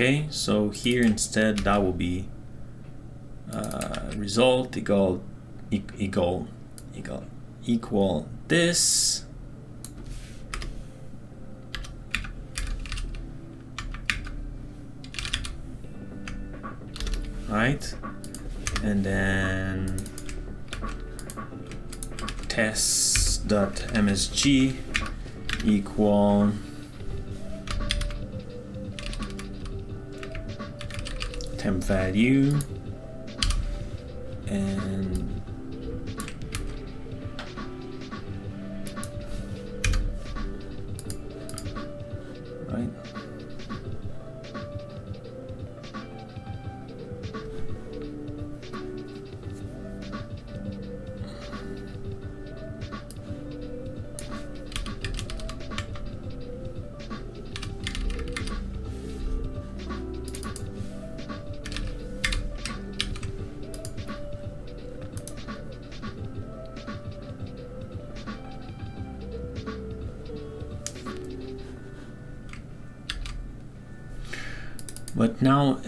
okay, so here instead that will be result equal this. Right, and then test.msg equal temp value and right. But now,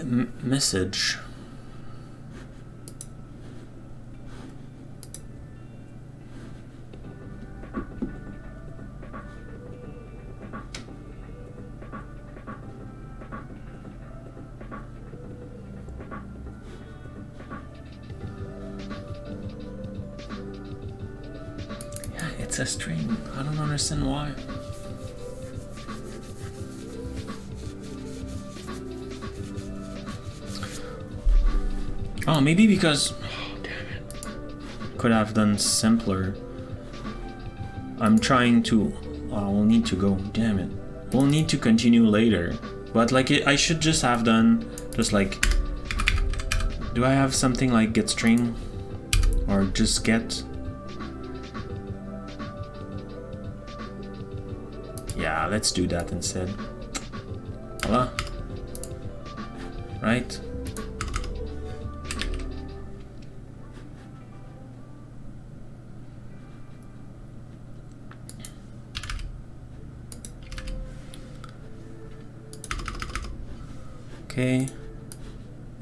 message. Yeah, it's a string. I don't understand why. Oh, maybe because... Oh, damn it. Could have done simpler. I'm trying to... Oh, we'll need to go. Damn it. We'll need to continue later. But like, I should just have done... Just like... Do I have something like get string? Or just get? Yeah, let's do that instead. Voila. Right? Okay,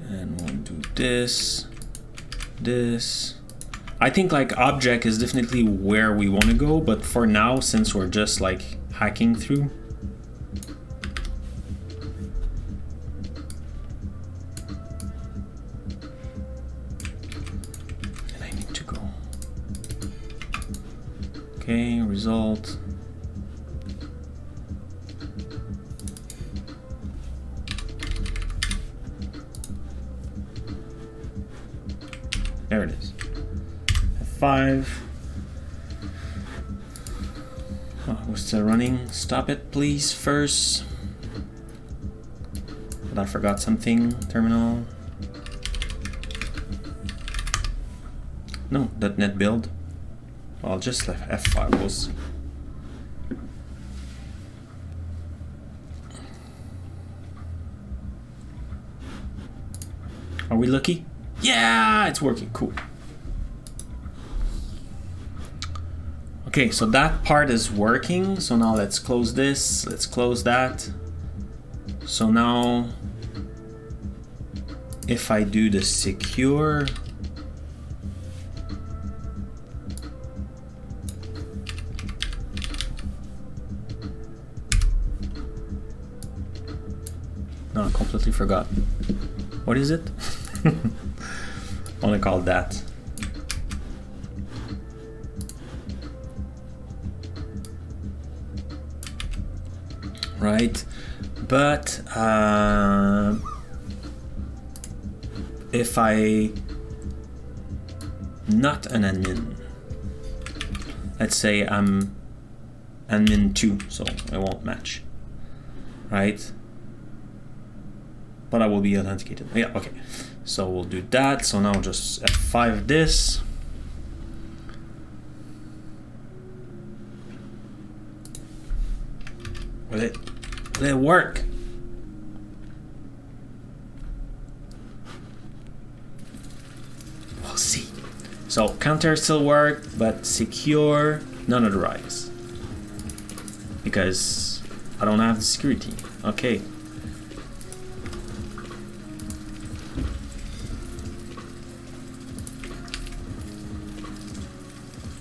and we'll do this. I think like object is definitely where we want to go, but for now, since we're just like hacking through, and I need to go. Okay, result. There it is. F5. Oh, we're still running. Stop it, please, first. But I forgot something. Terminal. No, .NET build. Well, just F5. We'll see. Are we lucky? Yeah, it's working. Cool. Okay, so that part is working. So now let's close this. Let's close that. So now, if I do the secure, no, I completely forgot. What is it? I want to call that. Right, but if I not an admin, let's say I'm admin 2, so it won't match, right? But I will be authenticated. Yeah, okay. So we'll do that. So now just F5 this. Will it work? We'll see. So counter still work, but secure, none otherwise. Because I don't have the security. Okay.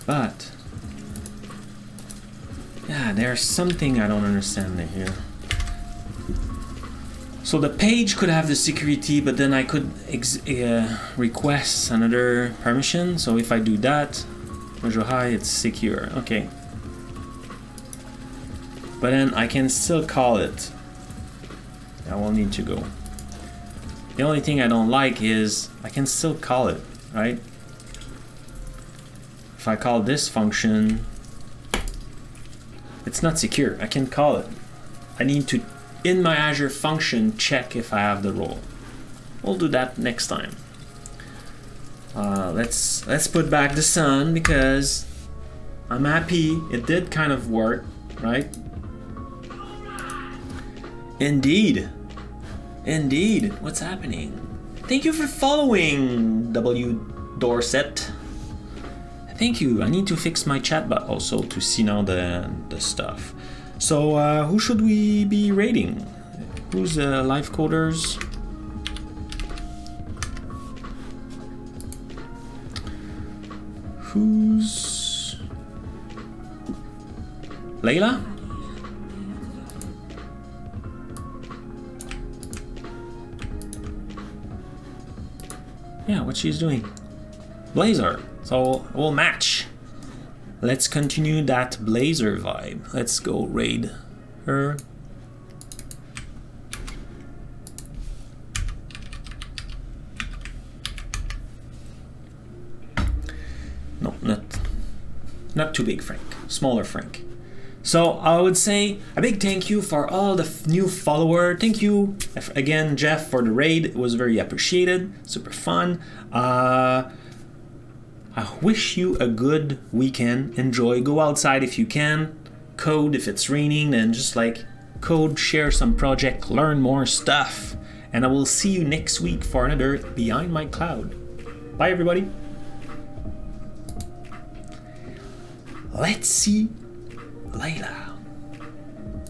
But yeah, there's something I don't understand here. So the page could have the security, but then I could request another permission. So if I do that, Bonjour, hi, it's secure. Okay. But then I can still call it. I will need to go. The only thing I don't like is I can still call it, right? if I call this function, it's not secure. I can't call it. I need to, in my Azure function, check if I have the role. We'll do that next time. Let's put back the sun because I'm happy it did kind of work, right? Indeed. What's happening? Thank you for following, W. Dorset. Thank you. I need to fix my chatbot also to see now the stuff. So who should we be rating? Who's live coders? Who's Layla? Yeah, what she's doing. Blazer. So we'll match. Let's continue that Blazer vibe. Let's go raid her. No, not too big Frank. Smaller Frank. So I would say a big thank you for all the new followers. Thank you again, Jeff, for the raid. It was very appreciated. Super fun. I wish you a good weekend. Enjoy. Go outside if you can. Code if it's raining. And just like code, share some project, learn more stuff. And I will see you next week for another Behind My Cloud. Bye, everybody. Let's see Layla.